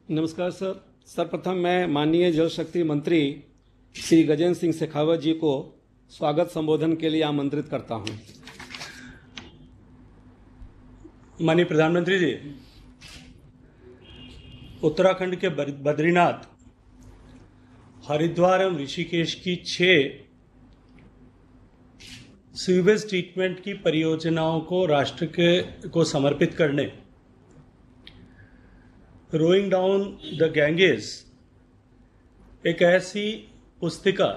नमस्कार सर। सर्वप्रथम मैं माननीय जल शक्ति मंत्री श्री गजेंद्र सिंह शेखावत जी को स्वागत संबोधन के लिए आमंत्रित करता हूं। माननीय प्रधानमंत्री जी, उत्तराखंड के बद्रीनाथ, हरिद्वार एवं ऋषिकेश की 6 सीवेज ट्रीटमेंट की परियोजनाओं को राष्ट्र को समर्पित करने, रोइंग डाउन द गैंगेस, एक ऐसी पुस्तिका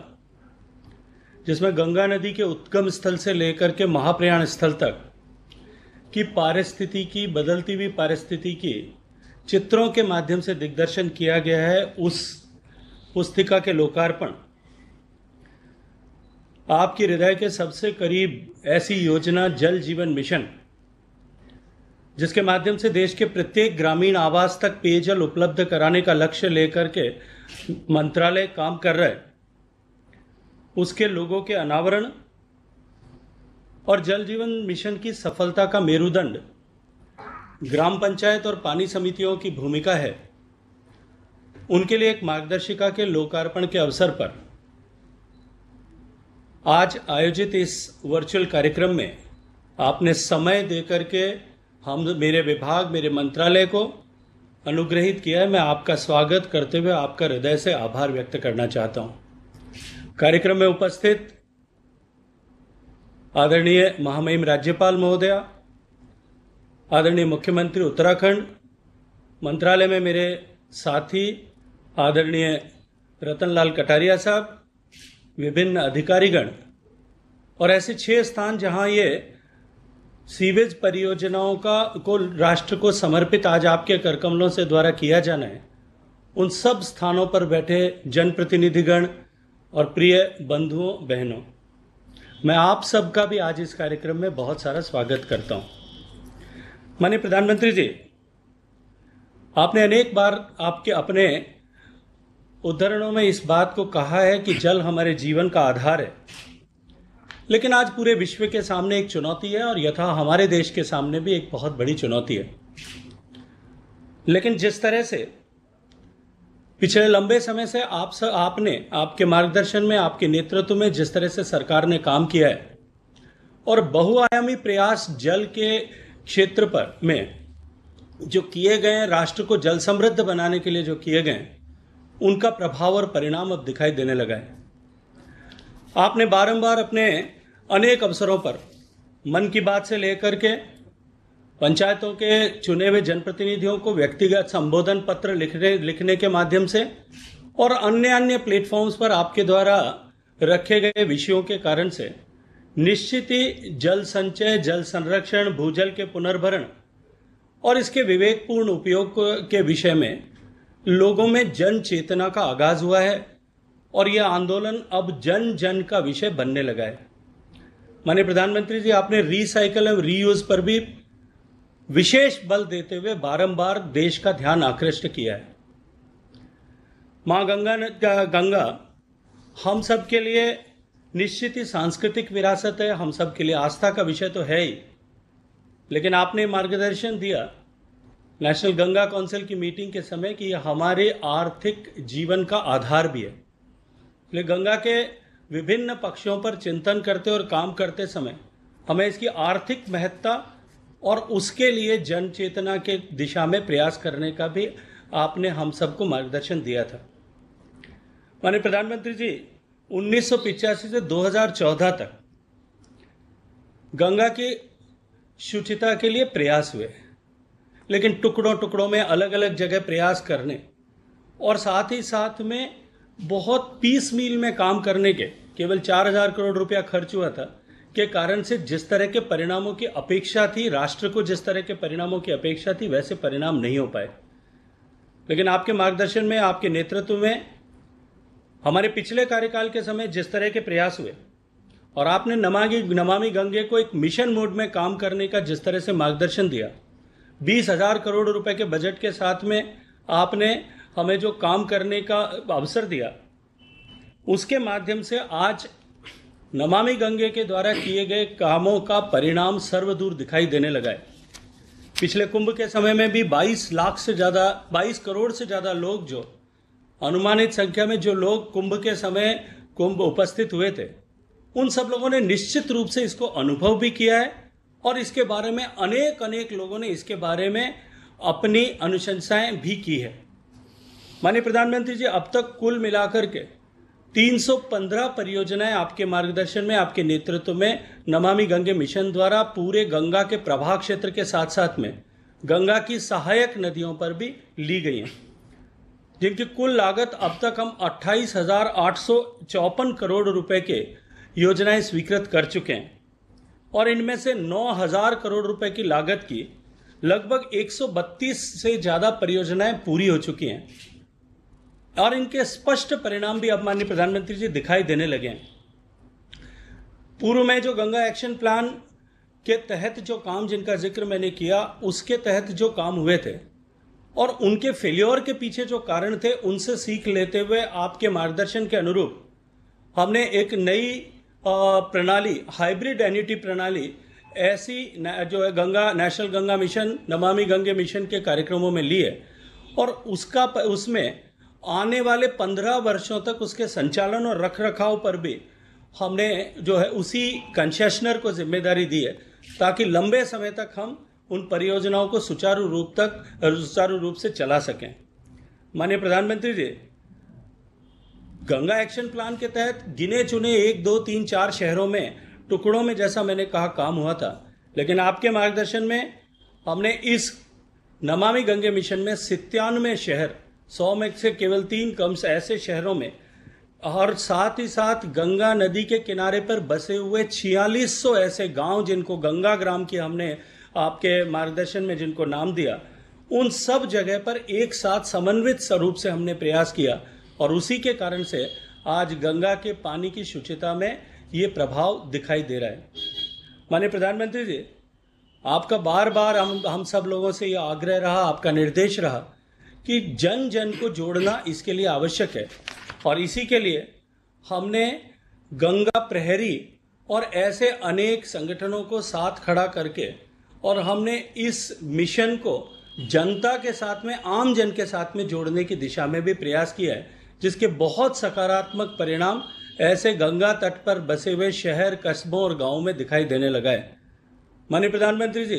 जिसमें गंगा नदी के उद्गम स्थल से लेकर के महाप्रयाण स्थल तक की पारिस्थितिकी, बदलती हुई पारिस्थितिकी चित्रों के माध्यम से दिग्दर्शन किया गया है। उस पुस्तिका के लोकार्पण आपके हृदय के सबसे करीब ऐसी योजना जल जीवन मिशन, जिसके माध्यम से देश के प्रत्येक ग्रामीण आवास तक पेयजल उपलब्ध कराने का लक्ष्य लेकर के मंत्रालय काम कर रहा है, उसके लोगों के अनावरण और जल जीवन मिशन की सफलता का मेरुदंड ग्राम पंचायत और पानी समितियों की भूमिका है। उनके लिए एक मार्गदर्शिका के लोकार्पण के अवसर पर आज आयोजित इस वर्चुअल कार्यक्रम में आपने समय देकर के मेरे विभाग, मेरे मंत्रालय को अनुग्रहित किया है। मैं आपका स्वागत करते हुए आपका हृदय से आभार व्यक्त करना चाहता हूं। कार्यक्रम में उपस्थित आदरणीय महामहिम राज्यपाल महोदया, आदरणीय मुख्यमंत्री उत्तराखंड, मंत्रालय में मेरे साथी आदरणीय रतनलाल कटारिया साहब, विभिन्न अधिकारीगण और ऐसे 6 स्थान जहां ये सीवेज परियोजनाओं को राष्ट्र को समर्पित आज आपके करकमलों से द्वारा किया जाना है, उन सब स्थानों पर बैठे जनप्रतिनिधिगण और प्रिय बंधुओं बहनों, मैं आप सबका भी आज इस कार्यक्रम में बहुत सारा स्वागत करता हूं। माननीय प्रधानमंत्री जी, आपने अनेक बार आपके अपने उद्धरणों में इस बात को कहा है कि जल हमारे जीवन का आधार है, लेकिन आज पूरे विश्व के सामने एक चुनौती है और यथा हमारे देश के सामने भी एक बहुत बड़ी चुनौती है। लेकिन जिस तरह से पिछले लंबे समय से आपने आपके मार्गदर्शन में, आपके नेतृत्व में जिस तरह से सरकार ने काम किया है और बहुआयामी प्रयास जल के क्षेत्र पर में जो किए गए, राष्ट्र को जल समृद्ध बनाने के लिए जो किए गए, उनका प्रभाव और परिणाम अब दिखाई देने लगा है। आपने बारंबार अपने अनेक अवसरों पर मन की बात से लेकर के पंचायतों के चुने हुए जनप्रतिनिधियों को व्यक्तिगत संबोधन पत्र लिखने के माध्यम से और अन्य प्लेटफॉर्म्स पर आपके द्वारा रखे गए विषयों के कारण से निश्चित ही जल संचय, जल संरक्षण, भूजल के पुनर्भरण और इसके विवेकपूर्ण उपयोग के विषय में लोगों में जन चेतना का आगाज हुआ है और यह आंदोलन अब जन जन का विषय बनने लगा है। माननीय प्रधानमंत्री जी, आपने रिसाइकल एवं रीयूज पर भी विशेष बल देते हुए बारंबार देश का ध्यान आकृष्ट किया है। मां गंगा हम सब के लिए निश्चित ही सांस्कृतिक विरासत है, हम सब के लिए आस्था का विषय तो है ही, लेकिन आपने मार्गदर्शन दिया नेशनल गंगा काउंसिल की मीटिंग के समय कि यह हमारे आर्थिक जीवन का आधार भी है। इसलिए गंगा के विभिन्न पक्षों पर चिंतन करते और काम करते समय हमें इसकी आर्थिक महत्ता और उसके लिए जन चेतना के दिशा में प्रयास करने का भी आपने हम सबको मार्गदर्शन दिया था। माननीय प्रधानमंत्री जी, 1985 से 2014 तक गंगा की शुचिता के लिए प्रयास हुए, लेकिन टुकड़ों टुकड़ों में अलग अलग जगह प्रयास करने और साथ ही साथ में बहुत पीस मील में काम करने के केवल 4,000 करोड़ रुपया खर्च हुआ था के कारण से जिस तरह के परिणामों की अपेक्षा थी, राष्ट्र को जिस तरह के परिणामों की अपेक्षा थी, वैसे परिणाम नहीं हो पाए। लेकिन आपके मार्गदर्शन में, आपके नेतृत्व में हमारे पिछले कार्यकाल के समय जिस तरह के प्रयास हुए और आपने नमामि गंगे को एक मिशन मोड में काम करने का जिस तरह से मार्गदर्शन दिया, 20,000 करोड़ रुपए के बजट के साथ में आपने हमें जो काम करने का अवसर दिया, उसके माध्यम से आज नमामि गंगे के द्वारा किए गए कामों का परिणाम सर्वदूर दिखाई देने लगा है। पिछले कुंभ के समय में भी 22 करोड़ से ज्यादा लोग, जो अनुमानित संख्या में जो लोग कुंभ उपस्थित हुए थे, उन सब लोगों ने निश्चित रूप से इसको अनुभव भी किया है और इसके बारे में अनेक लोगों ने इसके बारे में अपनी अनुशंसाएं भी की है। माननीय प्रधानमंत्री जी, अब तक कुल मिलाकर के 315 परियोजनाएं आपके मार्गदर्शन में, आपके नेतृत्व में नमामि गंगे मिशन द्वारा पूरे गंगा के प्रभाव क्षेत्र के साथ साथ में गंगा की सहायक नदियों पर भी ली गई हैं, जिनकी कुल लागत अब तक हम 28,854 करोड़ रुपए के योजनाएं स्वीकृत कर चुके हैं और इनमें से 9,000 करोड़ रुपए की लागत की लगभग 132 से ज्यादा परियोजनाएं पूरी हो चुकी हैं और इनके स्पष्ट परिणाम भी अब माननीय प्रधानमंत्री जी दिखाई देने लगे हैं। पूर्व में जो गंगा एक्शन प्लान के तहत जो काम जिनका जिक्र मैंने किया, उसके तहत जो काम हुए थे और उनके फेल्योर के पीछे जो कारण थे, उनसे सीख लेते हुए आपके मार्गदर्शन के अनुरूप हमने एक नई प्रणाली, हाइब्रिड एन्युटी प्रणाली, ऐसी जो है Ganga national Ganga mission, Namami Gange mission के कार्यक्रमों में ली है और उसमें आने वाले 15 वर्षों तक उसके संचालन और रखरखाव पर भी हमने जो है उसी कंसेशनर को जिम्मेदारी दी है, ताकि लंबे समय तक हम उन परियोजनाओं को सुचारू रूप से चला सकें। माननीय प्रधानमंत्री जी, गंगा एक्शन प्लान के तहत गिने चुने 1, 2, 3, 4 शहरों में टुकड़ों में, जैसा मैंने कहा, काम हुआ था, लेकिन आपके मार्गदर्शन में हमने इस नमामि गंगे मिशन में 97 शहर, 100 में से केवल 3 कम से ऐसे शहरों में, और साथ ही साथ गंगा नदी के किनारे पर बसे हुए 4600 ऐसे गांव, जिनको गंगा ग्राम की हमने आपके मार्गदर्शन में जिनको नाम दिया, उन सब जगह पर एक साथ समन्वित स्वरूप से हमने प्रयास किया और उसी के कारण से आज गंगा के पानी की शुचिता में ये प्रभाव दिखाई दे रहा है। माननीय प्रधानमंत्री जी, आपका बार बार हम सब लोगों से ये आग्रह रहा, आपका निर्देश रहा कि जन जन को जोड़ना इसके लिए आवश्यक है और इसी के लिए हमने गंगा प्रहरी और ऐसे अनेक संगठनों को साथ खड़ा करके और हमने इस मिशन को जनता के साथ में, आम जन के साथ में जोड़ने की दिशा में भी प्रयास किया है, जिसके बहुत सकारात्मक परिणाम ऐसे गंगा तट पर बसे हुए शहर, कस्बों और गांवों में दिखाई देने लगा है। माननीय प्रधानमंत्री जी,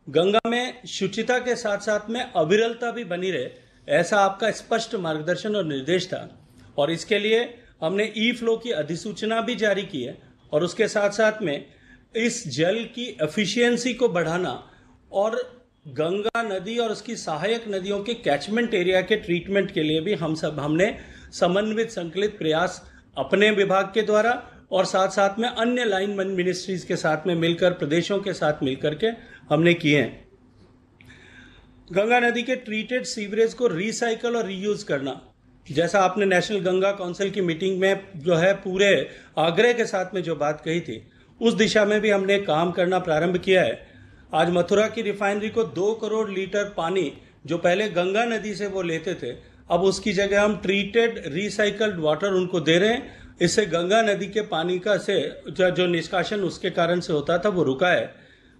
गंगा में शुचिता के साथ साथ में अविरलता भी बनी रहे, ऐसा आपका स्पष्ट मार्गदर्शन और निर्देश था और इसके लिए हमने ई फ्लो की अधिसूचना भी जारी की है और उसके साथ साथ में इस जल की एफिशिएंसी को बढ़ाना और गंगा नदी और उसकी सहायक नदियों के कैचमेंट एरिया के ट्रीटमेंट के लिए भी हमने समन्वित संकलित प्रयास अपने विभाग के द्वारा और साथ साथ में अन्य लाइन मिनिस्ट्रीज के साथ में मिलकर, प्रदेशों के साथ मिलकर के हमने किए हैं। गंगा नदी के ट्रीटेड सीवरेज को रिसाइकल और रीयूज करना, जैसा आपने नेशनल गंगा काउंसिल की मीटिंग में जो है पूरे आग्रह के साथ में जो बात कही थी, उस दिशा में भी हमने काम करना प्रारंभ किया है। आज मथुरा की रिफाइनरी को 2 करोड़ लीटर पानी जो पहले गंगा नदी से वो लेते थे, अब उसकी जगह हम ट्रीटेड रिसाइकल्ड वाटर उनको दे रहे हैं। इससे गंगा नदी के पानी का से जो निष्कासन उसके कारण से होता था वो रुका है।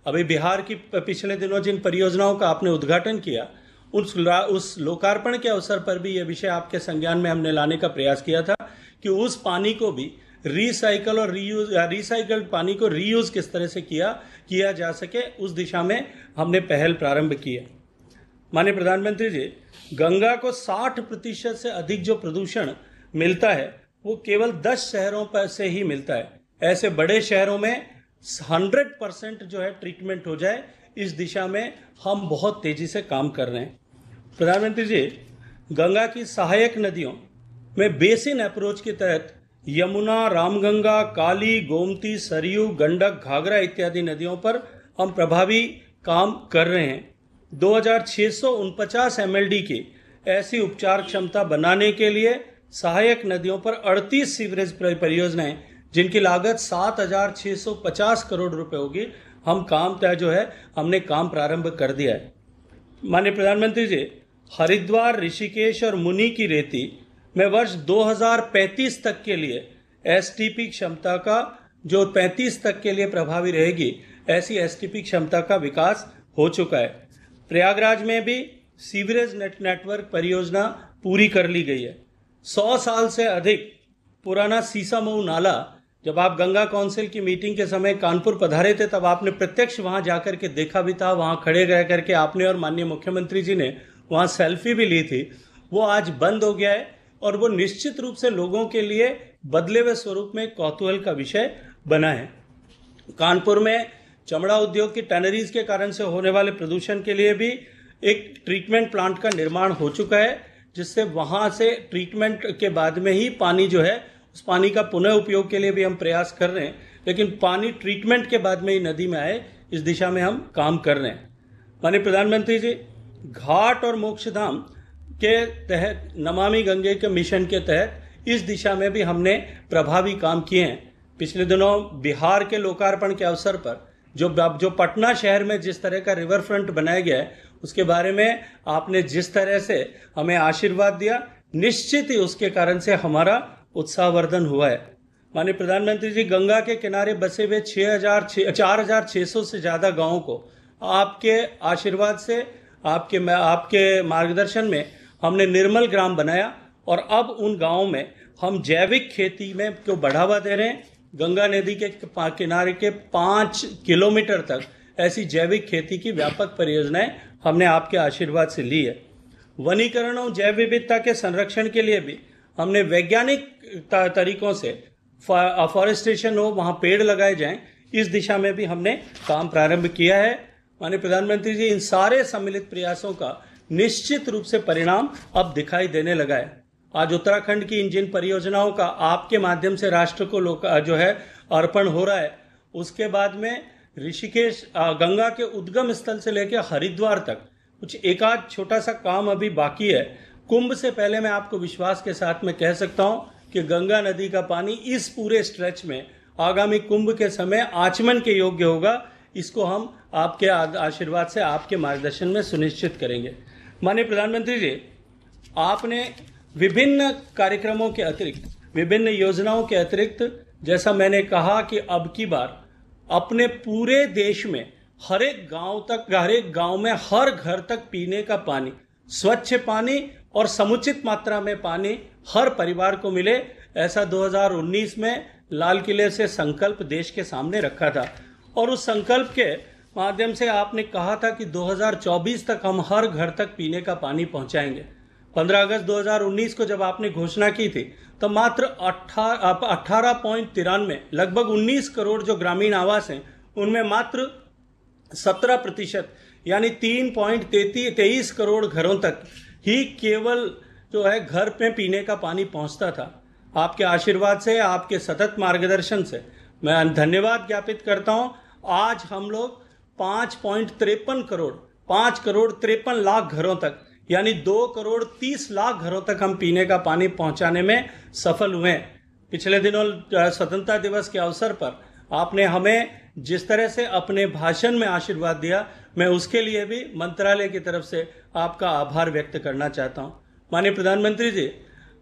अभी बिहार की पिछले दिनों जिन परियोजनाओं का आपने उद्घाटन किया, उस लोकार्पण के अवसर पर भी ये विषय आपके संज्ञान में हमने लाने का प्रयास किया था कि उस पानी को भी रिसाइकल और रीयूज, रिसाइकल्ड पानी को रीयूज किस तरह से किया जा सके, उस दिशा में हमने पहल प्रारंभ की है। माननीय प्रधानमंत्री जी, गंगा को 60% से अधिक जो प्रदूषण मिलता है वो केवल 10 शहरों पर से ही मिलता है। ऐसे बड़े शहरों में 100% जो है ट्रीटमेंट हो जाए, इस दिशा में हम बहुत तेजी से काम कर रहे हैं। प्रधानमंत्री जी, गंगा की सहायक नदियों में बेसिन अप्रोच के तहत यमुना, रामगंगा, काली, गोमती, सरयू, गंडक, घाघरा इत्यादि नदियों पर हम प्रभावी काम कर रहे हैं। 2649 MLD की ऐसी उपचार क्षमता बनाने के लिए सहायक नदियों पर 38 सीवरेज परियोजनाएं, जिनकी लागत 7,650 करोड़ रुपए होगी, हमने काम प्रारंभ कर दिया है। माननीय प्रधानमंत्री जी, हरिद्वार, ऋषिकेश और मुनि की रेती में वर्ष 2035 तक के लिए STP क्षमता का, जो 35 तक के लिए प्रभावी रहेगी, ऐसी STP क्षमता का विकास हो चुका है। प्रयागराज में भी सीवरेज नेटवर्क परियोजना पूरी कर ली गई है। 100 साल से अधिक पुराना सीसामऊ नाला, जब आप गंगा काउंसिल की मीटिंग के समय कानपुर पधारे थे तब आपने प्रत्यक्ष वहां जाकर के देखा भी था, वहां खड़े रह करके आपने और माननीय मुख्यमंत्री जी ने वहां सेल्फी भी ली थी। वो आज बंद हो गया है और वो निश्चित रूप से लोगों के लिए बदले हुए स्वरूप में कौतूहल का विषय बना है। कानपुर में चमड़ा उद्योग की टनरीज के कारण से होने वाले प्रदूषण के लिए भी एक ट्रीटमेंट प्लांट का निर्माण हो चुका है, जिससे वहां से ट्रीटमेंट के बाद में ही पानी जो है उस पानी का पुनः उपयोग के लिए भी हम प्रयास कर रहे हैं, लेकिन पानी ट्रीटमेंट के बाद में ही नदी में आए इस दिशा में हम काम कर रहे हैं। माननीय प्रधानमंत्री जी, घाट और मोक्षधाम के तहत नमामि गंगे के मिशन के तहत इस दिशा में भी हमने प्रभावी काम किए हैं। पिछले दिनों बिहार के लोकार्पण के अवसर पर जो पटना शहर में जिस तरह का रिवर फ्रंट बनाया गया है उसके बारे में आपने जिस तरह से हमें आशीर्वाद दिया, निश्चित ही उसके कारण से हमारा उत्साहवर्धन हुआ है। माननीय प्रधानमंत्री जी, गंगा के किनारे बसे हुए 4,600 से ज्यादा गांवों को आपके आशीर्वाद से, आपके मार्गदर्शन में हमने निर्मल ग्राम बनाया और अब उन गांवों में हम जैविक खेती में को बढ़ावा दे रहे हैं। गंगा नदी के किनारे के 5 किलोमीटर तक ऐसी जैविक खेती की व्यापक परियोजनाएं हमने आपके आशीर्वाद से ली है। वनीकरण और जैव विविधता के संरक्षण के लिए भी हमने वैज्ञानिक तरीकों से अफॉरेस्टेशन हो, वहां पेड़ लगाए जाएं, इस दिशा में भी हमने काम प्रारंभ किया है। माननीय प्रधानमंत्री जी, इन सारे सम्मिलित प्रयासों का निश्चित रूप से परिणाम अब दिखाई देने लगा है। आज उत्तराखंड की इन जिन परियोजनाओं का आपके माध्यम से राष्ट्र को जो है अर्पण हो रहा है, उसके बाद में ऋषिकेश गंगा के उद्गम स्थल से लेकर हरिद्वार तक कुछ एक आध छोटा सा काम अभी बाकी है। कुंभ से पहले मैं आपको विश्वास के साथ में कह सकता हूं कि गंगा नदी का पानी इस पूरे स्ट्रेच में आगामी कुंभ के समय आचमन के योग्य होगा। इसको हम आपके आशीर्वाद से, आपके मार्गदर्शन में सुनिश्चित करेंगे। माननीय प्रधानमंत्री जी, आपने विभिन्न कार्यक्रमों के अतिरिक्त, विभिन्न योजनाओं के अतिरिक्त, जैसा मैंने कहा कि अब की बार अपने पूरे देश में हर एक गांव में हर घर तक पीने का पानी, स्वच्छ पानी और समुचित मात्रा में पानी हर परिवार को मिले, ऐसा 2019 में लाल किले से संकल्प देश के सामने रखा था। और उस संकल्प के माध्यम से आपने कहा था कि 2024 तक हम हर घर तक पीने का पानी पहुंचाएंगे। 15 अगस्त 2019 को जब आपने घोषणा की थी तो मात्र 18.93 लगभग 19 करोड़ जो ग्रामीण आवास हैं उनमें मात्र 17% यानी 3.23 करोड़ घरों तक ही केवल जो है घर पे पीने का पानी पहुंचता था। आपके आशीर्वाद से, आपके सतत मार्गदर्शन से मैं धन्यवाद ज्ञापित करता हूं। आज हम लोग 5.53 करोड़ 5.53 लाख घरों तक यानी 2.30 करोड़ घरों तक हम पीने का पानी पहुंचाने में सफल हुए हैं। पिछले दिनों स्वतंत्रता दिवस के अवसर पर आपने हमें जिस तरह से अपने भाषण में आशीर्वाद दिया, मैं उसके लिए भी मंत्रालय की तरफ से आपका आभार व्यक्त करना चाहता हूं। माननीय प्रधानमंत्री जी,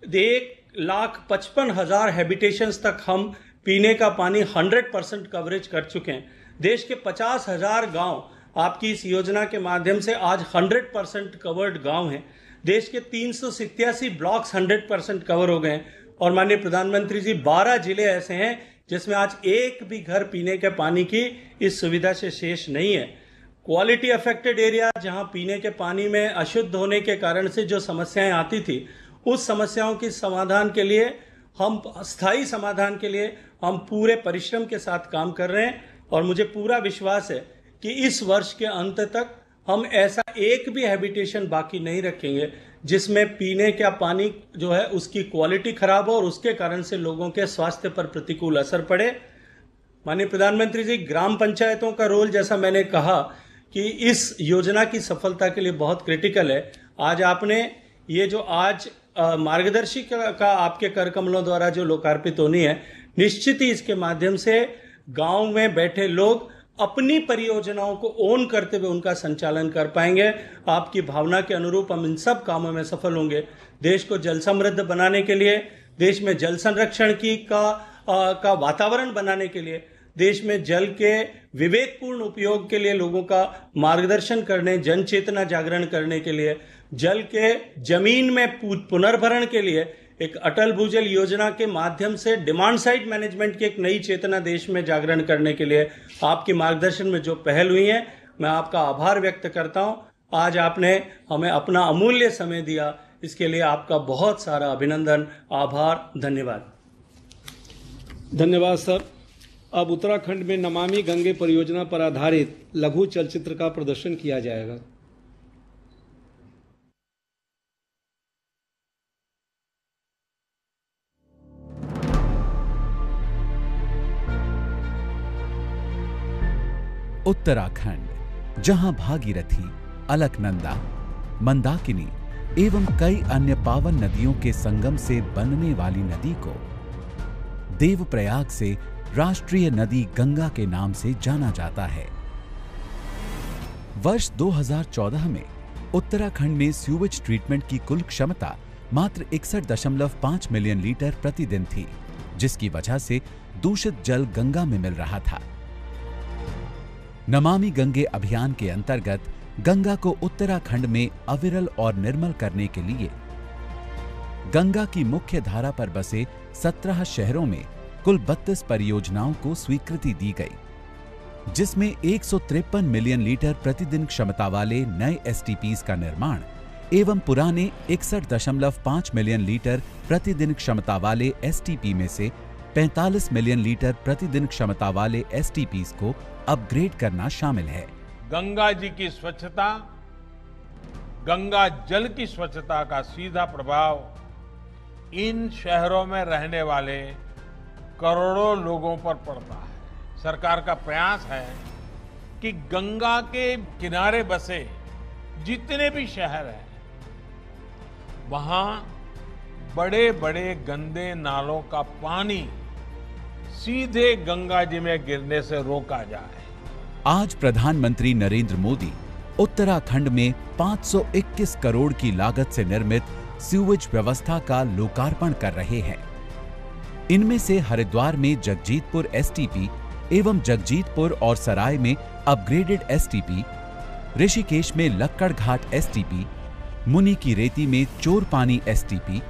1,55,000 हैबिटेशंस तक हम पीने का पानी 100% कवरेज कर चुके हैं। देश के 50,000 गांव आपकी इस योजना के माध्यम से आज 100% कवर्ड गांव हैं। देश के 387 ब्लॉक्स 100% कवर हो गए हैं। और माननीय प्रधानमंत्री जी, 12 जिले ऐसे हैं जिसमें आज एक भी घर पीने के पानी की इस सुविधा से शेष नहीं है। क्वालिटी अफेक्टेड एरिया, जहां पीने के पानी में अशुद्ध होने के कारण से जो समस्याएं आती थी, उस समस्याओं की समाधान के लिए, हम स्थायी समाधान के लिए हम पूरे परिश्रम के साथ काम कर रहे हैं। और मुझे पूरा विश्वास है कि इस वर्ष के अंत तक हम ऐसा एक भी हैबिटेशन बाकी नहीं रखेंगे जिसमें पीने का पानी जो है उसकी क्वालिटी खराब हो और उसके कारण से लोगों के स्वास्थ्य पर प्रतिकूल असर पड़े। माननीय प्रधानमंत्री जी, ग्राम पंचायतों का रोल, जैसा मैंने कहा कि इस योजना की सफलता के लिए बहुत क्रिटिकल है। आज आपने ये जो आज मार्गदर्शिका का आपके कर कमलों द्वारा जो लोकार्पित होनी है, निश्चित ही इसके माध्यम से गांव में बैठे लोग अपनी परियोजनाओं को ओन करते हुए उनका संचालन कर पाएंगे। आपकी भावना के अनुरूप हम इन सब कामों में सफल होंगे। देश को जल समृद्ध बनाने के लिए, देश में जल संरक्षण का वातावरण बनाने के लिए, देश में जल के विवेकपूर्ण उपयोग के लिए लोगों का मार्गदर्शन करने, जन चेतना जागरण करने के लिए, जल के जमीन में पुनर्भरण के लिए एक अटल भूजल योजना के माध्यम से डिमांड साइड मैनेजमेंट की एक नई चेतना देश में जागरण करने के लिए आपके मार्गदर्शन में जो पहल हुई है, मैं आपका आभार व्यक्त करता हूं। आज आपने हमें अपना अमूल्य समय दिया, इसके लिए आपका बहुत सारा अभिनंदन, आभार, धन्यवाद। धन्यवाद सर। अब उत्तराखंड में नमामि गंगे परियोजना पर आधारित लघु चलचित्र का प्रदर्शन किया जाएगा। उत्तराखंड, जहां भागीरथी, अलकनंदा, मंदाकिनी एवं कई अन्य पावन नदियों के संगम से बनने वाली नदी को देवप्रयाग से राष्ट्रीय नदी गंगा के नाम से जाना जाता है। वर्ष 2014 में उत्तराखंड में सीवेज ट्रीटमेंट की कुल क्षमता मात्र 61.5 मिलियन लीटर प्रतिदिन थी, जिसकी वजह से दूषित जल गंगा में मिल रहा था। नमामि गंगे अभियान के अंतर्गत गंगा को उत्तराखंड में अविरल और निर्मल करने के लिए गंगा की मुख्य धारा पर बसे 17 शहरों में कुल 32 परियोजनाओं को स्वीकृति दी गई, जिसमें 153 मिलियन लीटर प्रतिदिन क्षमता वाले नए एसटीपीज का निर्माण एवं पुराने 61.5 मिलियन लीटर प्रतिदिन क्षमता वाले एसटीपी में से 45 मिलियन लीटर प्रतिदिन क्षमता वाले एसटीपीज को अपग्रेड करना शामिल है। गंगा जी की स्वच्छता, गंगा जल की स्वच्छता का सीधा प्रभाव इन शहरों में रहने वाले करोड़ों लोगों पर पड़ता है। सरकार का प्रयास है कि गंगा के किनारे बसे जितने भी शहर हैं, वहां बड़े बड़े गंदे नालों का पानी सीधे गंगा जी में गिरने से रोका जाए। आज प्रधानमंत्री नरेंद्र मोदी उत्तराखंड में 521 करोड़ की लागत से निर्मित सीवेज व्यवस्था का लोकार्पण कर रहे हैं। इनमें से हरिद्वार में जगजीतपुर एसटीपी एवं जगजीतपुर और सराय में अपग्रेडेड एसटीपी, ऋषिकेश में लक्कड़ घाट एसटीपी, मुनि की रेती में चोरपानी एसटीपी,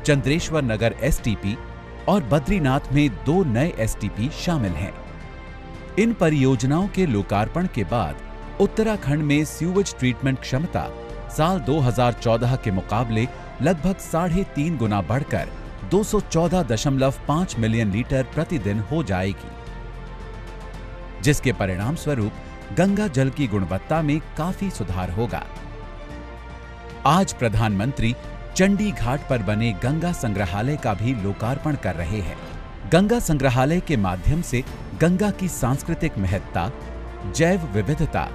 चंद्रेश्वर नगर एसटीपी और बद्रीनाथ में 2 नए एसटीपी शामिल हैं। इन परियोजनाओं के लोकार्पण के बाद उत्तराखंड में सीवेज ट्रीटमेंट क्षमता साल 2014 के मुकाबले लगभग 3.5 गुना बढ़कर 214.5 मिलियन लीटर प्रतिदिन हो जाएगी, जिसके परिणाम स्वरूप गंगा जल की गुणवत्ता में काफी सुधार होगा। आज प्रधानमंत्री चंडी घाट पर बने गंगा संग्रहालय का भी लोकार्पण कर रहे हैं। गंगा संग्रहालय के माध्यम से गंगा की सांस्कृतिक महत्ता, जैव विविधता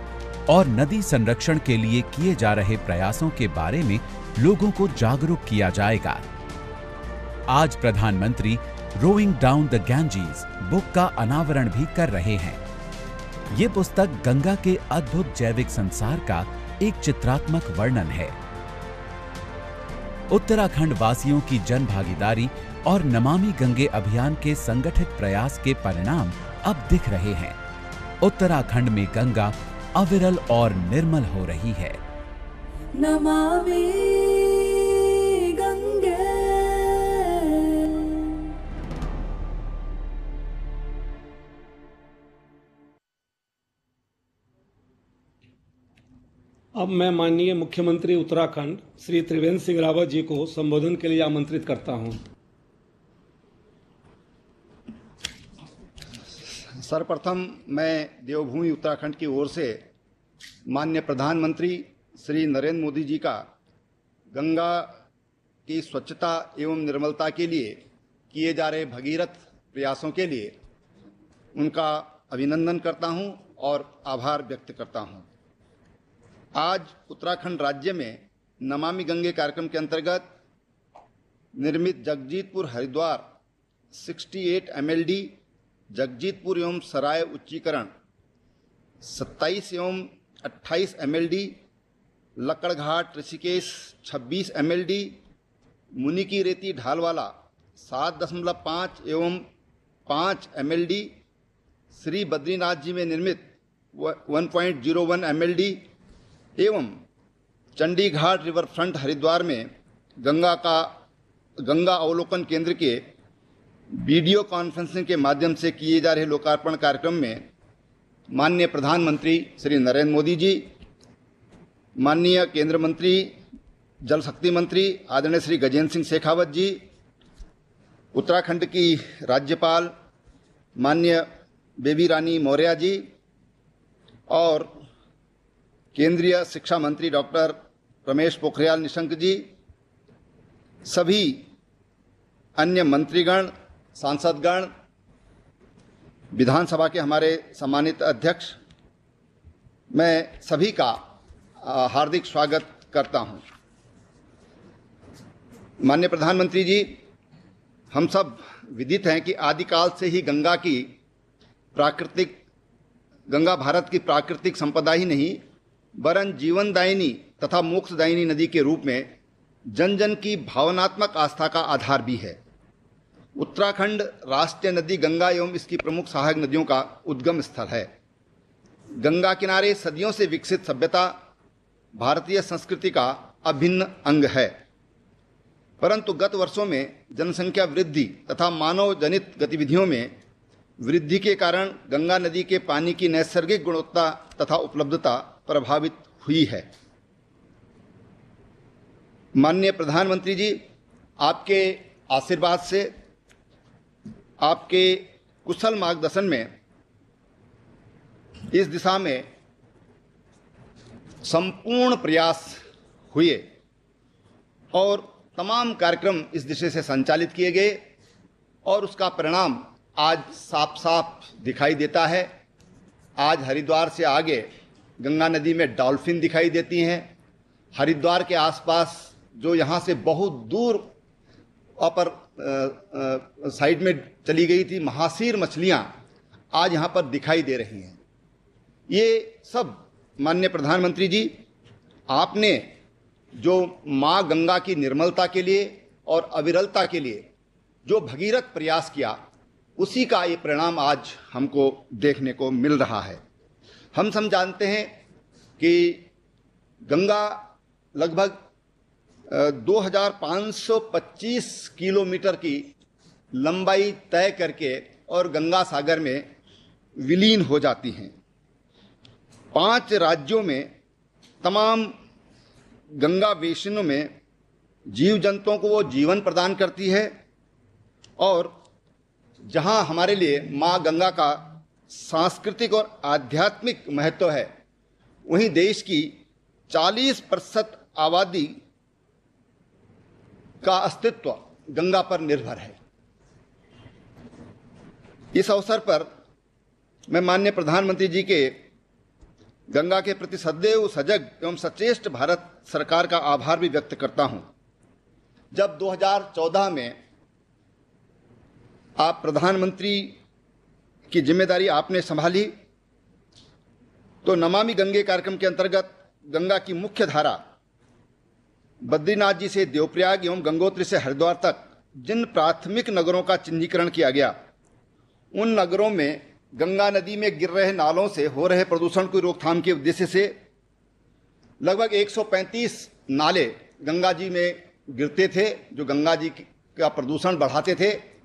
और नदी संरक्षण के लिए किए जा रहे प्रयासों के बारे में लोगों को जागरूक किया जाएगा। आज प्रधानमंत्री rowing down the Ganges book का अनावरण भी कर रहे हैं। ये पुस्तक गंगा के अद्भुत जैविक संसार का एक चित्रात्मक वर्णन है। उत्तराखंड वासियों की जन भागीदारी और नमामि गंगे अभियान के संगठित प्रयास के परिणाम अब दिख रहे हैं। उत्तराखंड में गंगा अविरल और निर्मल हो रही है। नमामि गंगे। अब मैं माननीय मुख्यमंत्री उत्तराखंड श्री त्रिवेंद्र सिंह रावत जी को संबोधन के लिए आमंत्रित करता हूं। सर्वप्रथम मैं देवभूमि उत्तराखंड की ओर से माननीय प्रधानमंत्री श्री नरेंद्र मोदी जी का गंगा की स्वच्छता एवं निर्मलता के लिए किए जा रहे भगीरथ प्रयासों के लिए उनका अभिनंदन करता हूं और आभार व्यक्त करता हूं। आज उत्तराखंड राज्य में नमामि गंगे कार्यक्रम के अंतर्गत निर्मित जगजीतपुर हरिद्वार 68 MLD, जगजीतपुर एवं सराय उच्चीकरण 27 एवं 28 MLD, लक्कड़घाट ऋषिकेश 26 MLD, मुनि की रेती ढालवाला 7.5 एवं 5 MLD, श्री बद्रीनाथ जी में निर्मित 1.01 MLD एवं चंडी घाट रिवर फ्रंट हरिद्वार में गंगा अवलोकन केंद्र के वीडियो कॉन्फ्रेंसिंग के माध्यम से किए जा रहे लोकार्पण कार्यक्रम में माननीय प्रधानमंत्री श्री नरेंद्र मोदी जी, माननीय केंद्र मंत्री जल शक्ति मंत्री आदरणीय श्री गजेंद्र सिंह शेखावत जी, उत्तराखंड की राज्यपाल माननीय बेबी रानी मौर्य जी और केंद्रीय शिक्षा मंत्री डॉक्टर रमेश पोखरियाल निशंक जी, सभी अन्य मंत्रीगण, सांसदगण, विधानसभा के हमारे सम्मानित अध्यक्ष, मैं सभी का हार्दिक स्वागत करता हूं। माननीय प्रधानमंत्री जी, हम सब विदित हैं कि आदिकाल से ही गंगा भारत की प्राकृतिक संपदा ही नहीं वरन जीवनदायिनी तथा मोक्षदायिनी नदी के रूप में जन जन की भावनात्मक आस्था का आधार भी है। उत्तराखंड राष्ट्रीय नदी गंगा एवं इसकी प्रमुख सहायक नदियों का उद्गम स्थल है। गंगा किनारे सदियों से विकसित सभ्यता भारतीय संस्कृति का अभिन्न अंग है, परंतु गत वर्षों में जनसंख्या वृद्धि तथा मानव जनित गतिविधियों में वृद्धि के कारण गंगा नदी के पानी की नैसर्गिक गुणवत्ता तथा उपलब्धता प्रभावित हुई है। माननीय प्रधानमंत्री जी, आपके आशीर्वाद से, आपके कुशल मार्गदर्शन में इस दिशा में संपूर्ण प्रयास हुए और तमाम कार्यक्रम इस दिशा से संचालित किए गए और उसका परिणाम आज साफ साफ दिखाई देता है। आज हरिद्वार से आगे गंगा नदी में डॉल्फिन दिखाई देती हैं। हरिद्वार के आसपास जो यहाँ से बहुत दूर अपर साइड में चली गई थी महासीर मछलियाँ आज यहाँ पर दिखाई दे रही हैं। ये सब माननीय प्रधानमंत्री जी, आपने जो माँ गंगा की निर्मलता के लिए और अविरलता के लिए जो भगीरथ प्रयास किया, उसी का ये परिणाम आज हमको देखने को मिल रहा है। हम सब जानते हैं कि गंगा लगभग 2525 किलोमीटर की लंबाई तय करके और गंगा सागर में विलीन हो जाती हैं। 5 राज्यों में तमाम गंगा बेसिनों में जीव जंतुओं को वो जीवन प्रदान करती है और जहां हमारे लिए मां गंगा का सांस्कृतिक और आध्यात्मिक महत्व है, वहीं देश की 40% आबादी का अस्तित्व गंगा पर निर्भर है। इस अवसर पर मैं माननीय प्रधानमंत्री जी के गंगा के प्रति सदैव सजग एवं सचेष्ट भारत सरकार का आभार भी व्यक्त करता हूं। जब 2014 में आप प्रधानमंत्री की जिम्मेदारी आपने संभाली तो नमामि गंगे कार्यक्रम के अंतर्गत गंगा की मुख्य धारा बद्रीनाथ जी से देवप्रयाग एवं गंगोत्री से हरिद्वार तक जिन प्राथमिक नगरों का चिन्हीकरण किया गया, उन नगरों में गंगा नदी में गिर रहे नालों से हो रहे प्रदूषण की रोकथाम के उद्देश्य से लगभग 135 नाले गंगा जी में गिरते थे जो गंगा जी का प्रदूषण बढ़ाते थे।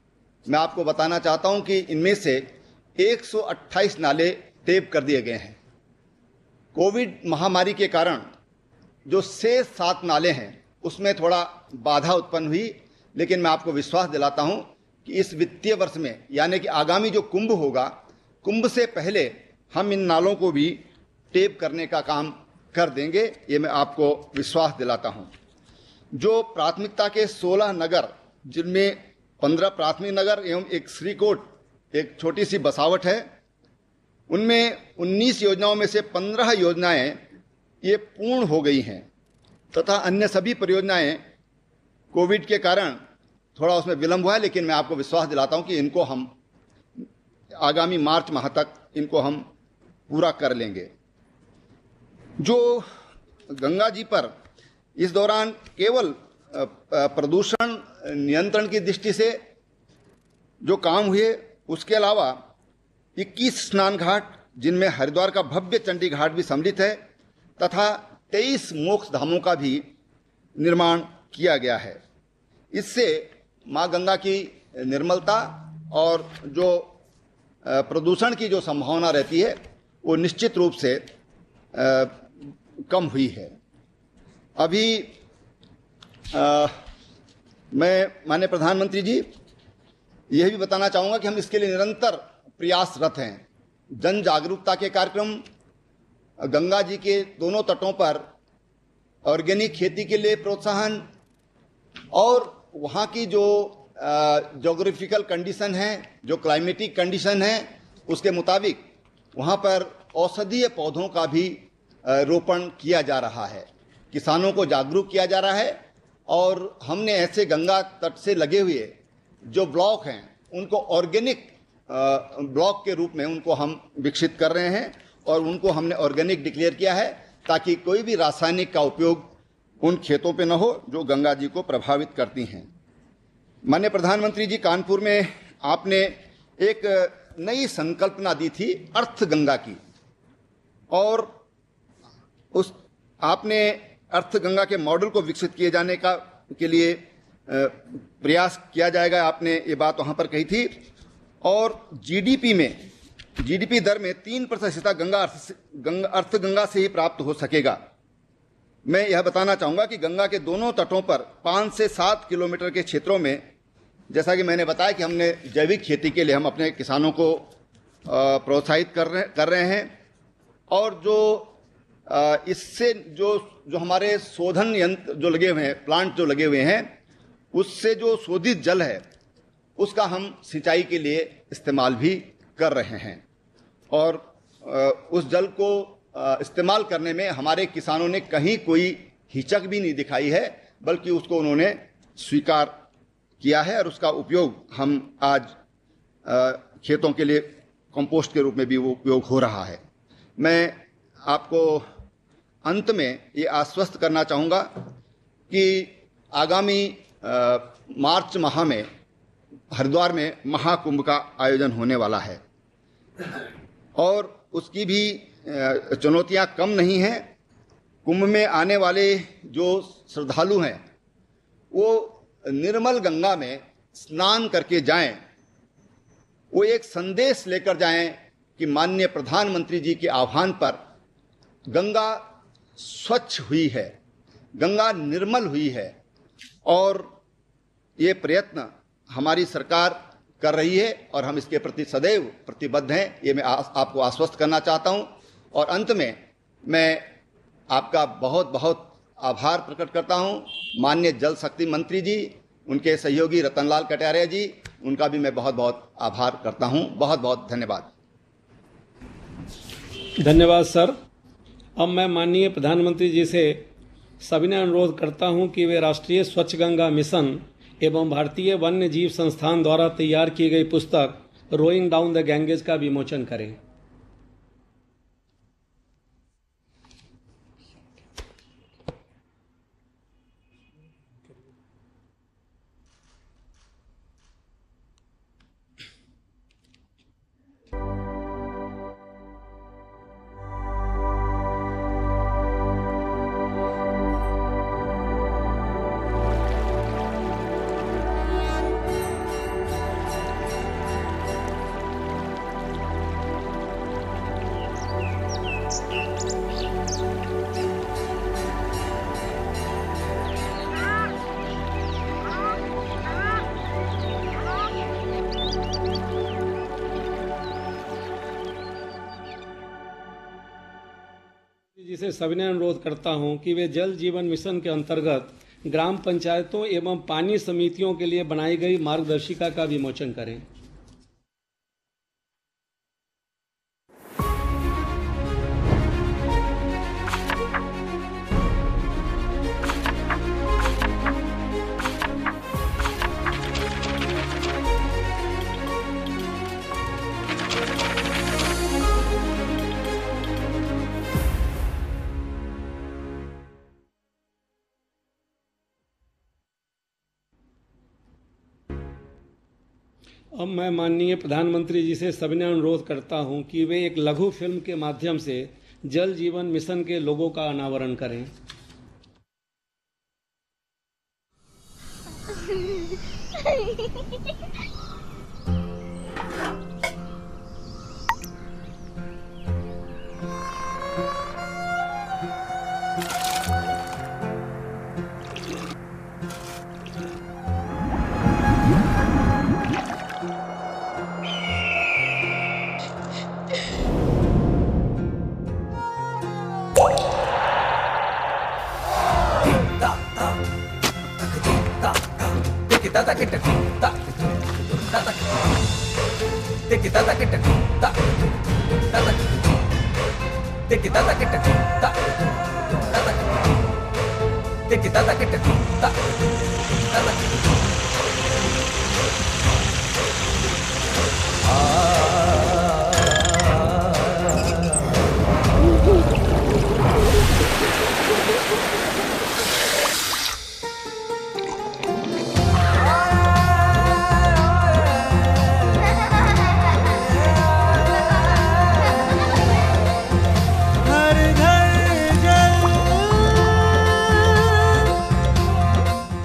मैं आपको बताना चाहता हूं कि इनमें से 128 नाले टेप कर दिए गए हैं। कोविड महामारी के कारण जो शेष 7 नाले हैं उसमें थोड़ा बाधा उत्पन्न हुई, लेकिन मैं आपको विश्वास दिलाता हूं कि इस वित्तीय वर्ष में यानी कि आगामी जो कुंभ होगा, कुंभ से पहले हम इन नालों को भी टेप करने का काम कर देंगे, ये मैं आपको विश्वास दिलाता हूं। जो प्राथमिकता के 16 नगर, जिनमें 15 प्राथमिक नगर एवं एक श्रीकोट, एक छोटी सी बसावट है, उनमें 19 योजनाओं में से 15 योजनाएं ये पूर्ण हो गई हैं तथा अन्य सभी परियोजनाएं कोविड के कारण थोड़ा उसमें विलंब हुआ है, लेकिन मैं आपको विश्वास दिलाता हूं कि इनको हम आगामी मार्च माह तक इनको हम पूरा कर लेंगे। जो गंगा जी पर इस दौरान केवल प्रदूषण नियंत्रण की दृष्टि से जो काम हुए, उसके अलावा 21 स्नान घाट, जिनमें हरिद्वार का भव्य चंडी घाट भी सम्मिलित है, तथा 23 मोक्ष धामों का भी निर्माण किया गया है। इससे मां गंगा की निर्मलता और जो प्रदूषण की जो संभावना रहती है वो निश्चित रूप से कम हुई है। अभी मैं माननीय प्रधानमंत्री जी यह भी बताना चाहूँगा कि हम इसके लिए निरंतर प्रयासरत हैं। जन जागरूकता के कार्यक्रम, गंगा जी के दोनों तटों पर ऑर्गेनिक खेती के लिए प्रोत्साहन और वहाँ की जो ज्योग्राफिकल कंडीशन है, जो क्लाइमेटिक कंडीशन है, उसके मुताबिक वहाँ पर औषधीय पौधों का भी रोपण किया जा रहा है। किसानों को जागरूक किया जा रहा है और हमने ऐसे गंगा तट से लगे हुए जो ब्लॉक हैं उनको ऑर्गेनिक ब्लॉक के रूप में उनको हम विकसित कर रहे हैं और उनको हमने ऑर्गेनिक डिक्लेयर किया है ताकि कोई भी रासायनिक का उपयोग उन खेतों पे न हो जो गंगा जी को प्रभावित करती हैं। माननीय प्रधानमंत्री जी, कानपुर में आपने एक नई संकल्पना दी थी अर्थ गंगा की, और उस आपने अर्थ गंगा के मॉडल को विकसित किए जाने के लिए प्रयास किया जाएगा, आपने ये बात वहाँ पर कही थी। और जीडीपी दर में 3% अर्थ गंगा से ही प्राप्त हो सकेगा। मैं यह बताना चाहूँगा कि गंगा के दोनों तटों पर 5 से 7 किलोमीटर के क्षेत्रों में, जैसा कि मैंने बताया कि हमने जैविक खेती के लिए हम अपने किसानों को प्रोत्साहित कर रहे हैं, और जो इससे जो हमारे शोधन यंत्र जो लगे हुए हैं, प्लांट जो लगे हुए हैं, उससे जो शोधित जल है उसका हम सिंचाई के लिए इस्तेमाल भी कर रहे हैं। और उस जल को इस्तेमाल करने में हमारे किसानों ने कहीं कोई हिचक भी नहीं दिखाई है, बल्कि उसको उन्होंने स्वीकार किया है और उसका उपयोग हम आज खेतों के लिए कंपोस्ट के रूप में भी वो उपयोग हो रहा है। मैं आपको अंत में ये आश्वस्त करना चाहूँगा कि आगामी मार्च माह में हरिद्वार में महाकुंभ का आयोजन होने वाला है और उसकी भी चुनौतियां कम नहीं हैं। कुंभ में आने वाले जो श्रद्धालु हैं वो निर्मल गंगा में स्नान करके जाएं, वो एक संदेश लेकर जाएं कि माननीय प्रधानमंत्री जी के आह्वान पर गंगा स्वच्छ हुई है, गंगा निर्मल हुई है और ये प्रयत्न हमारी सरकार कर रही है और हम इसके प्रति सदैव प्रतिबद्ध हैं। ये मैं आपको आश्वस्त करना चाहता हूं। और अंत में मैं आपका बहुत बहुत आभार प्रकट करता हूं माननीय जल शक्ति मंत्री जी, उनके सहयोगी रतनलाल कटारिया जी, उनका भी मैं बहुत बहुत आभार करता हूं। बहुत बहुत धन्यवाद। धन्यवाद सर। अब मैं माननीय प्रधानमंत्री जी से सविनय अनुरोध करता हूं कि वे राष्ट्रीय स्वच्छ गंगा मिशन एवं भारतीय वन्य जीव संस्थान द्वारा तैयार की गई पुस्तक रोइंग डाउन द गैंजेस का विमोचन करें। जी से सविनय अनुरोध करता हूं कि वे जल जीवन मिशन के अंतर्गत ग्राम पंचायतों एवं पानी समितियों के लिए बनाई गई मार्गदर्शिका का विमोचन करें। अब मैं माननीय प्रधानमंत्री जी से सविनय अनुरोध करता हूं कि वे एक लघु फिल्म के माध्यम से जल जीवन मिशन के लोगों का अनावरण करें।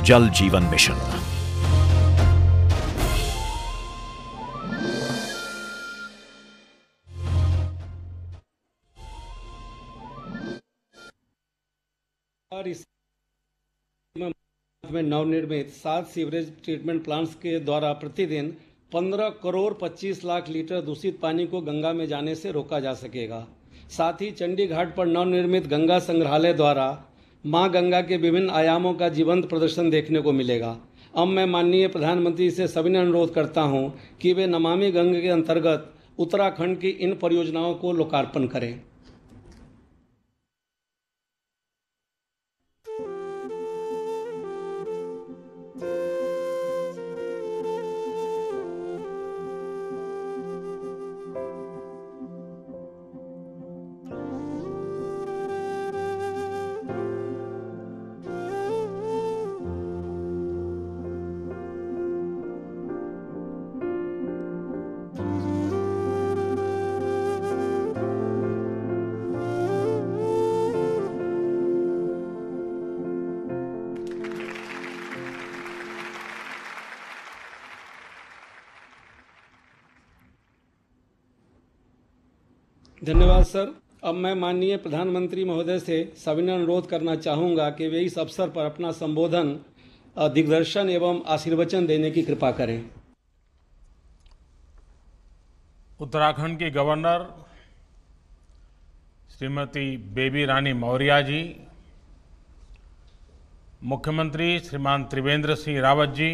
जल जीवन मिशन। और इस में नवनिर्मित 7 सीवरेज ट्रीटमेंट प्लांट्स के द्वारा प्रतिदिन 15 करोड़ 25 लाख लीटर दूषित पानी को गंगा में जाने से रोका जा सकेगा। साथ ही चंडी घाट पर नवनिर्मित गंगा संग्रहालय द्वारा मां गंगा के विभिन्न आयामों का जीवंत प्रदर्शन देखने को मिलेगा। अब मैं माननीय प्रधानमंत्री से सविनय अनुरोध करता हूं कि वे नमामि गंगे के अंतर्गत उत्तराखंड की इन परियोजनाओं को लोकार्पण करें। धन्यवाद सर। अब मैं माननीय प्रधानमंत्री महोदय से सविनय अनुरोध करना चाहूँगा कि वे इस अवसर पर अपना संबोधन, दिग्दर्शन एवं आशीर्वचन देने की कृपा करें। उत्तराखंड की गवर्नर श्रीमती बेबी रानी मौर्य जी, मुख्यमंत्री श्रीमान त्रिवेंद्र सिंह रावत जी,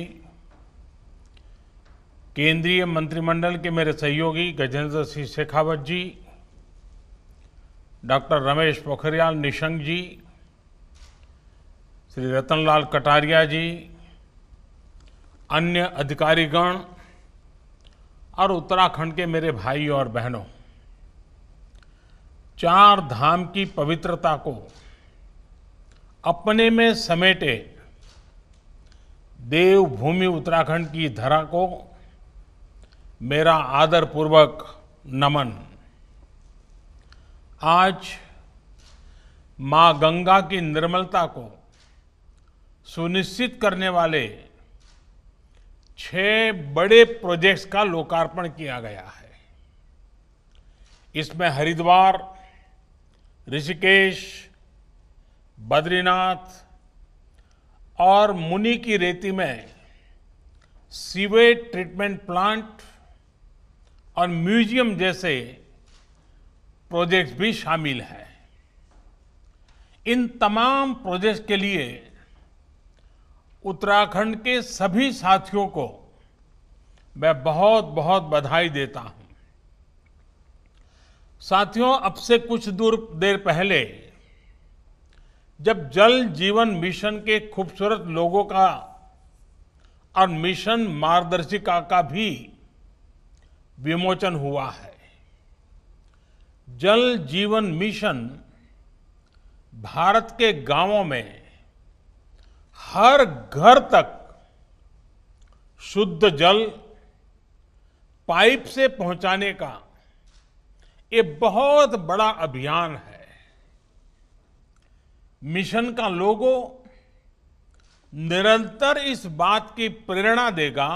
केंद्रीय मंत्रिमंडल के मेरे सहयोगी गजेंद्र सिंह शेखावत जी, डॉक्टर रमेश पोखरियाल निशंक जी, श्री रतनलाल कटारिया जी, अन्य अधिकारीगण और उत्तराखंड के मेरे भाई और बहनों, 4 धाम की पवित्रता को अपने में समेटे देवभूमि उत्तराखंड की धरा को मेरा आदरपूर्वक नमन। आज मां गंगा की निर्मलता को सुनिश्चित करने वाले 6 बड़े प्रोजेक्ट्स का लोकार्पण किया गया है। इसमें हरिद्वार, ऋषिकेश, बद्रीनाथ और मुनि की रेती में सीवेज ट्रीटमेंट प्लांट और म्यूजियम जैसे प्रोजेक्ट्स भी शामिल हैं। इन तमाम प्रोजेक्ट्स के लिए उत्तराखंड के सभी साथियों को मैं बहुत बहुत बधाई देता हूं। साथियों, अब से कुछ देर पहले जब जल जीवन मिशन के खूबसूरत लोगों का और मिशन मार्गदर्शिका का भी विमोचन हुआ है। जल जीवन मिशन भारत के गांवों में हर घर तक शुद्ध जल पाइप से पहुंचाने का ये बहुत बड़ा अभियान है। मिशन का लोगो निरंतर इस बात की प्रेरणा देगा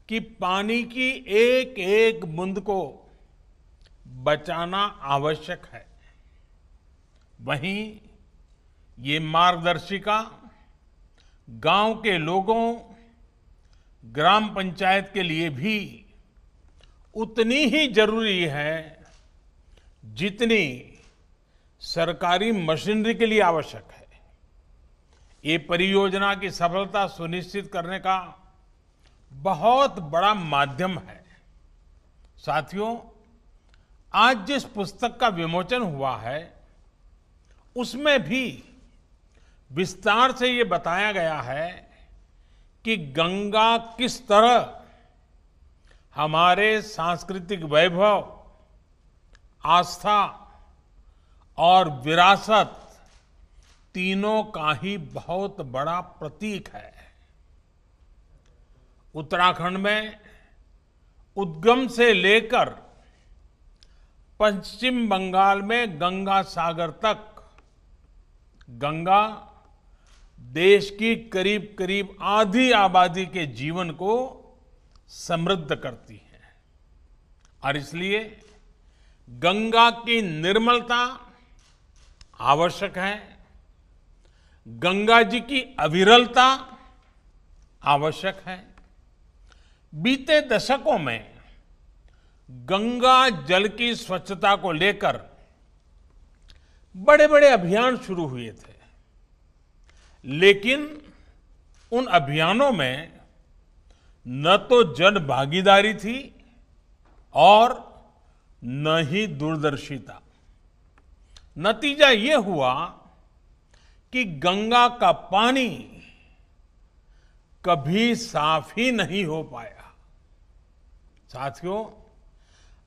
कि पानी की एक एक बूंद को बचाना आवश्यक है। वहीं ये मार्गदर्शिका गांव के लोगों, ग्राम पंचायत के लिए भी उतनी ही जरूरी है जितनी सरकारी मशीनरी के लिए आवश्यक है। ये परियोजना की सफलता सुनिश्चित करने का बहुत बड़ा माध्यम है। साथियों, आज जिस पुस्तक का विमोचन हुआ है उसमें भी विस्तार से ये बताया गया है कि गंगा किस तरह हमारे सांस्कृतिक वैभव, आस्था और विरासत तीनों का ही बहुत बड़ा प्रतीक है। उत्तराखंड में उद्गम से लेकर पश्चिम बंगाल में गंगा सागर तक गंगा देश की करीब करीब आधी आबादी के जीवन को समृद्ध करती है और इसलिए गंगा की निर्मलता आवश्यक है। गंगा जी की अविरलता आवश्यक है। बीते दशकों में गंगा जल की स्वच्छता को लेकर बड़े बड़े अभियान शुरू हुए थे, लेकिन उन अभियानों में न तो जन भागीदारी थी और न ही दूरदर्शिता। नतीजा ये हुआ कि गंगा का पानी कभी साफ ही नहीं हो पाया। साथियों,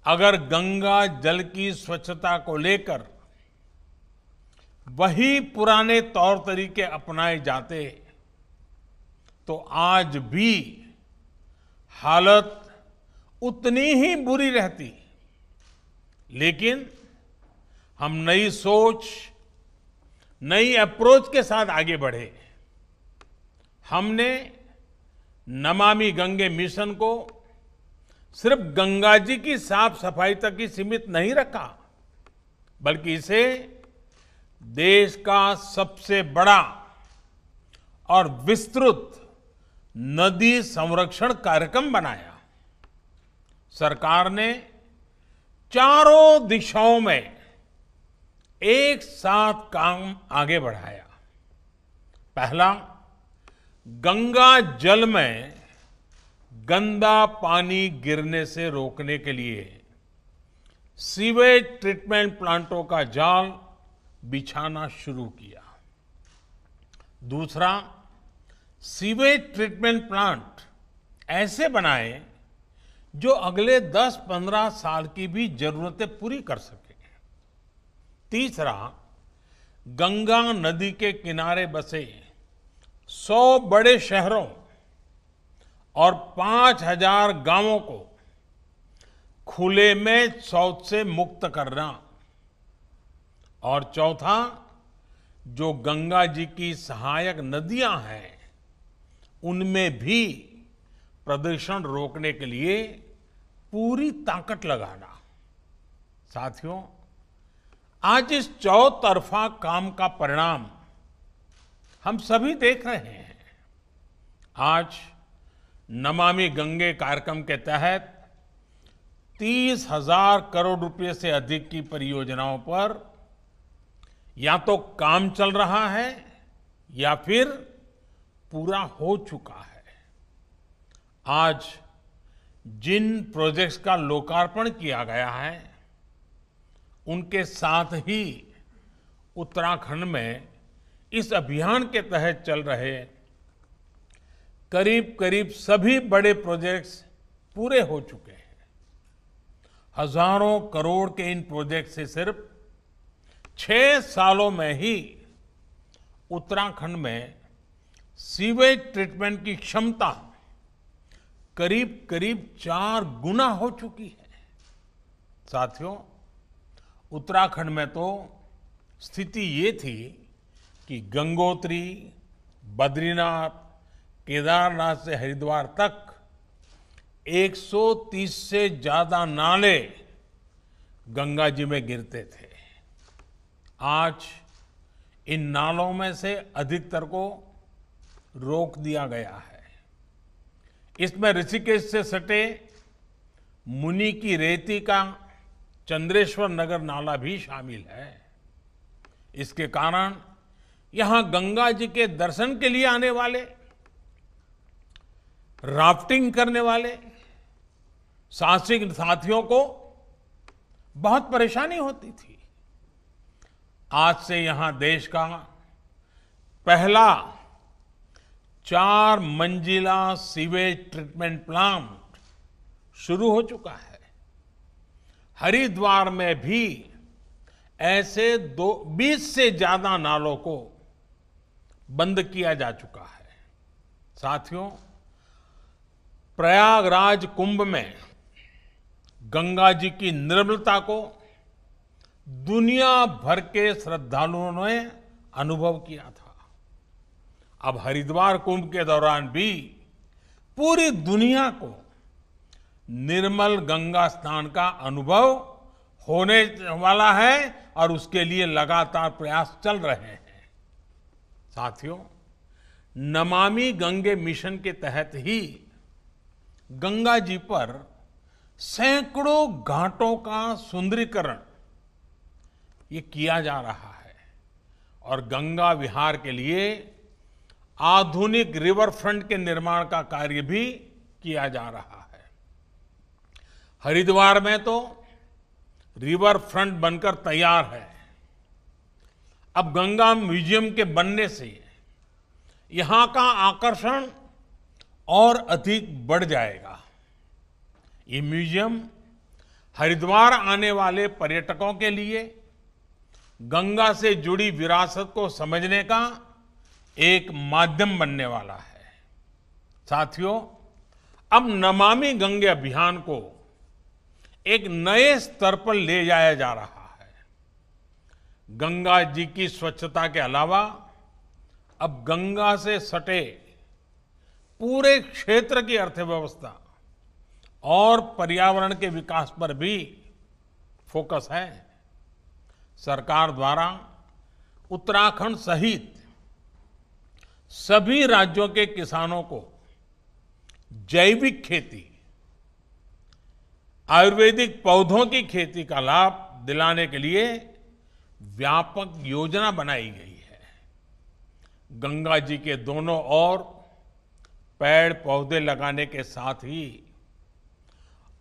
अगर गंगा जल की स्वच्छता को लेकर वही पुराने तौर तरीके अपनाए जाते तो आज भी हालत उतनी ही बुरी रहती। लेकिन हम नई सोच, नई अप्रोच के साथ आगे बढ़े। हमने नमामि गंगे मिशन को सिर्फ गंगा जी की साफ सफाई तक ही सीमित नहीं रखा, बल्कि इसे देश का सबसे बड़ा और विस्तृत नदी संरक्षण कार्यक्रम बनाया। सरकार ने चारों दिशाओं में एक साथ काम आगे बढ़ाया। पहला, गंगा जल में गंदा पानी गिरने से रोकने के लिए सीवेज ट्रीटमेंट प्लांटों का जाल बिछाना शुरू किया। दूसरा, सीवेज ट्रीटमेंट प्लांट ऐसे बनाए जो अगले 10-15 साल की भी जरूरतें पूरी कर सके। तीसरा, गंगा नदी के किनारे बसे 100 बड़े शहरों और 5000 गांवों को खुले में शौच से मुक्त करना। और चौथा, जो गंगा जी की सहायक नदियां हैं उनमें भी प्रदूषण रोकने के लिए पूरी ताकत लगाना। साथियों, आज इस चौतरफा काम का परिणाम हम सभी देख रहे हैं। आज नमामि गंगे कार्यक्रम के तहत 30,000 करोड़ रुपए से अधिक की परियोजनाओं पर या तो काम चल रहा है या फिर पूरा हो चुका है। आज जिन प्रोजेक्ट्स का लोकार्पण किया गया है उनके साथ ही उत्तराखंड में इस अभियान के तहत चल रहे करीब करीब सभी बड़े प्रोजेक्ट्स पूरे हो चुके हैं। हजारों करोड़ के इन प्रोजेक्ट से सिर्फ 6 सालों में ही उत्तराखंड में सीवेज ट्रीटमेंट की क्षमता करीब करीब 4 गुना हो चुकी है। साथियों, उत्तराखंड में तो स्थिति ये थी कि गंगोत्री, बद्रीनाथ, केदारनाथ से हरिद्वार तक 130 से ज्यादा नाले गंगा जी में गिरते थे। आज इन नालों में से अधिकतर को रोक दिया गया है। इसमें ऋषिकेश से सटे मुनि की रेती का चंद्रेश्वर नगर नाला भी शामिल है। इसके कारण यहां गंगा जी के दर्शन के लिए आने वाले, राफ्टिंग करने वाले साहसिक साथियों को बहुत परेशानी होती थी। आज से यहां देश का पहला 4 मंजिला सीवेज ट्रीटमेंट प्लांट शुरू हो चुका है। हरिद्वार में भी ऐसे 20 से ज्यादा नालों को बंद किया जा चुका है। साथियों, प्रयागराज कुंभ में गंगा जी की निर्मलता को दुनिया भर के श्रद्धालुओं ने अनुभव किया था। अब हरिद्वार कुंभ के दौरान भी पूरी दुनिया को निर्मल गंगा स्नान का अनुभव होने वाला है और उसके लिए लगातार प्रयास चल रहे हैं। साथियों, नमामि गंगे मिशन के तहत ही गंगा जी पर सैकड़ों घाटों का सुंदरीकरण ये किया जा रहा है और गंगा विहार के लिए आधुनिक रिवर फ्रंट के निर्माण का कार्य भी किया जा रहा है। हरिद्वार में तो रिवर फ्रंट बनकर तैयार है। अब गंगा म्यूजियम के बनने से यहां का आकर्षण और अधिक बढ़ जाएगा। ये म्यूजियम हरिद्वार आने वाले पर्यटकों के लिए गंगा से जुड़ी विरासत को समझने का एक माध्यम बनने वाला है। साथियों, अब नमामि गंगे अभियान को एक नए स्तर पर ले जाया जा रहा है। गंगा जी की स्वच्छता के अलावा अब गंगा से सटे पूरे क्षेत्र की अर्थव्यवस्था और पर्यावरण के विकास पर भी फोकस है। सरकार द्वारा उत्तराखंड सहित सभी राज्यों के किसानों को जैविक खेती, आयुर्वेदिक पौधों की खेती का लाभ दिलाने के लिए व्यापक योजना बनाई गई है। गंगा जी के दोनों ओर पेड़ पौधे लगाने के साथ ही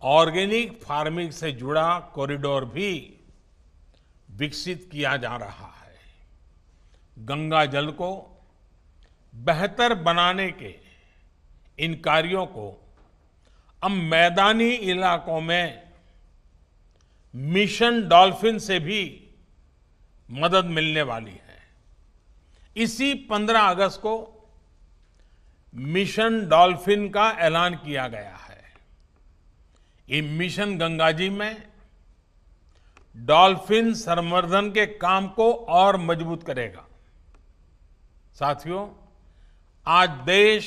ऑर्गेनिक फार्मिंग से जुड़ा कॉरिडोर भी विकसित किया जा रहा है। गंगा जल को बेहतर बनाने के इन कार्यों को अब मैदानी इलाकों में मिशन डॉल्फिन से भी मदद मिलने वाली है। इसी 15 अगस्त को मिशन डॉल्फिन का ऐलान किया गया है। ये मिशन गंगा जी में डॉल्फिन संवर्धन के काम को और मजबूत करेगा। साथियों, आज देश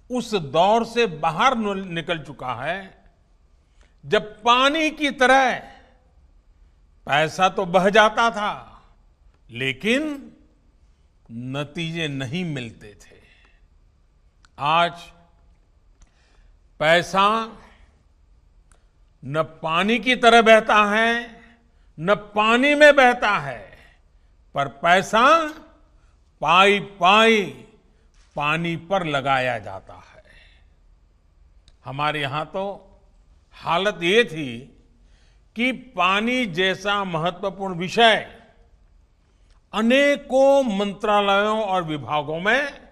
उस दौर से बाहर निकल चुका है जब पानी की तरह पैसा तो बह जाता था लेकिन नतीजे नहीं मिलते थे। आज पैसा न पानी की तरह बहता है न पानी में बहता है, पर पैसा पाई पाई पानी पर लगाया जाता है। हमारे यहां तो हालत ये थी कि पानी जैसा महत्वपूर्ण विषय अनेकों मंत्रालयों और विभागों में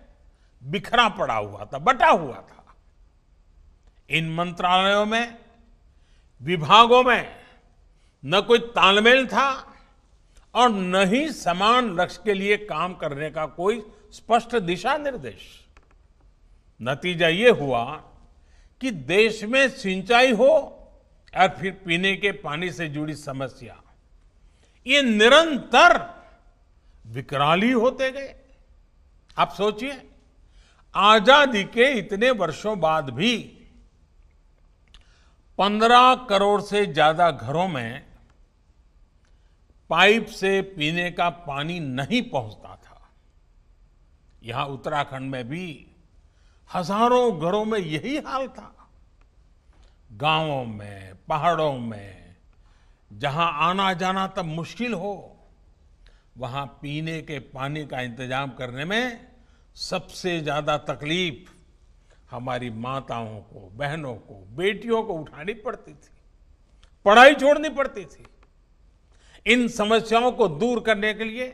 बिखरा पड़ा हुआ था, बटा हुआ था। इन मंत्रालयों में, विभागों में न कोई तालमेल था और न ही समान लक्ष्य के लिए काम करने का कोई स्पष्ट दिशा निर्देश। नतीजा ये हुआ कि देश में सिंचाई हो और फिर पीने के पानी से जुड़ी समस्या, ये निरंतर विकराल ही होते गए। आप सोचिए, आजादी के इतने वर्षों बाद भी 15 करोड़ से ज्यादा घरों में पाइप से पीने का पानी नहीं पहुंचता था। यहां उत्तराखंड में भी हजारों घरों में यही हाल था। गांवों में, पहाड़ों में जहां आना जाना तब मुश्किल हो, वहां पीने के पानी का इंतजाम करने में सबसे ज्यादा तकलीफ हमारी माताओं को, बहनों को, बेटियों को उठानी पड़ती थी, पढ़ाई छोड़नी पड़ती थी। इन समस्याओं को दूर करने के लिए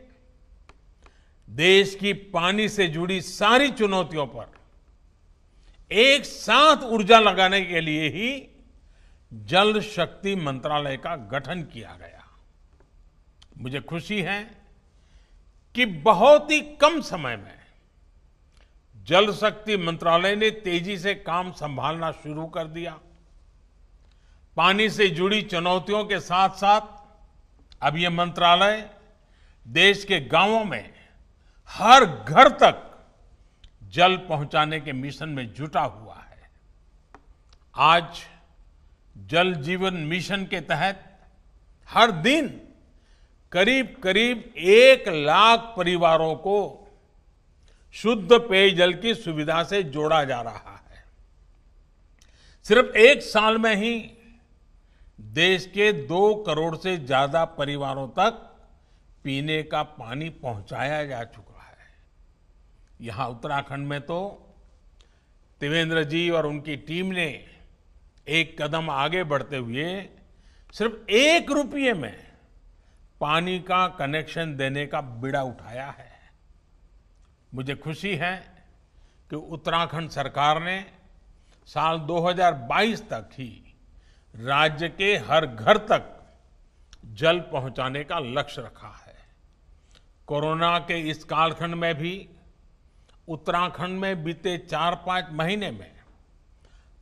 देश की पानी से जुड़ी सारी चुनौतियों पर एक साथ ऊर्जा लगाने के लिए ही जल शक्ति मंत्रालय का गठन किया गया। मुझे खुशी है कि बहुत ही कम समय में जल शक्ति मंत्रालय ने तेजी से काम संभालना शुरू कर दिया। पानी से जुड़ी चुनौतियों के साथ साथ अब यह मंत्रालय देश के गांवों में हर घर तक जल पहुंचाने के मिशन में जुटा हुआ है। आज जल जीवन मिशन के तहत हर दिन करीब करीब 1 लाख परिवारों को शुद्ध पेयजल की सुविधा से जोड़ा जा रहा है। सिर्फ 1 साल में ही देश के 2 करोड़ से ज्यादा परिवारों तक पीने का पानी पहुंचाया जा चुका है। यहां उत्तराखंड में तो त्रिवेंद्र जी और उनकी टीम ने एक कदम आगे बढ़ते हुए सिर्फ 1 रुपये में पानी का कनेक्शन देने का बीड़ा उठाया है। मुझे खुशी है कि उत्तराखंड सरकार ने साल 2022 तक ही राज्य के हर घर तक जल पहुंचाने का लक्ष्य रखा है। कोरोना के इस कालखंड में भी उत्तराखंड में बीते 4-5 महीने में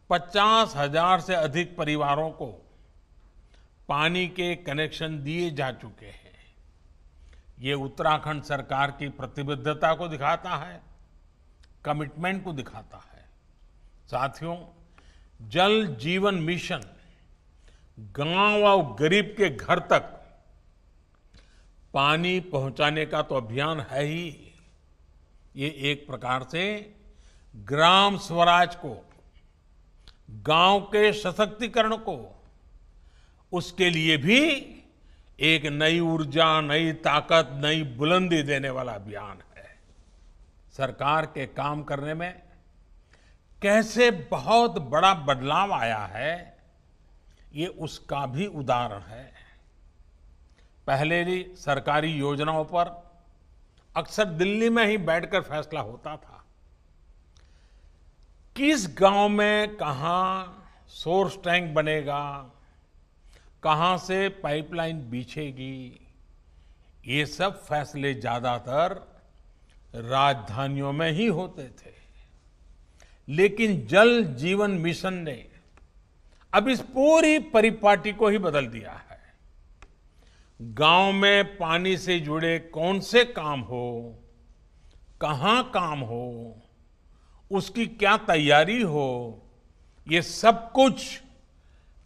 50,000 से अधिक परिवारों को पानी के कनेक्शन दिए जा चुके हैं। ये उत्तराखंड सरकार की प्रतिबद्धता को दिखाता है, कमिटमेंट को दिखाता है। साथियों, जल जीवन मिशन गांव और गरीब के घर तक पानी पहुंचाने का तो अभियान है ही। ये एक प्रकार से ग्राम स्वराज को, गांव के सशक्तिकरण को, उसके लिए भी एक नई ऊर्जा, नई ताकत, नई बुलंदी देने वाला अभियान है। सरकार के काम करने में कैसे बहुत बड़ा बदलाव आया है, ये उसका भी उदाहरण है। पहले भी सरकारी योजनाओं पर अक्सर दिल्ली में ही बैठकर फैसला होता था। किस गांव में कहां सोर्स टैंक बनेगा, कहां से पाइपलाइन बिछेगी, ये सब फैसले ज्यादातर राजधानियों में ही होते थे। लेकिन जल जीवन मिशन ने अब इस पूरी परिपाटी को ही बदल दिया है। गांव में पानी से जुड़े कौन से काम हो, कहां काम हो, उसकी क्या तैयारी हो, ये सब कुछ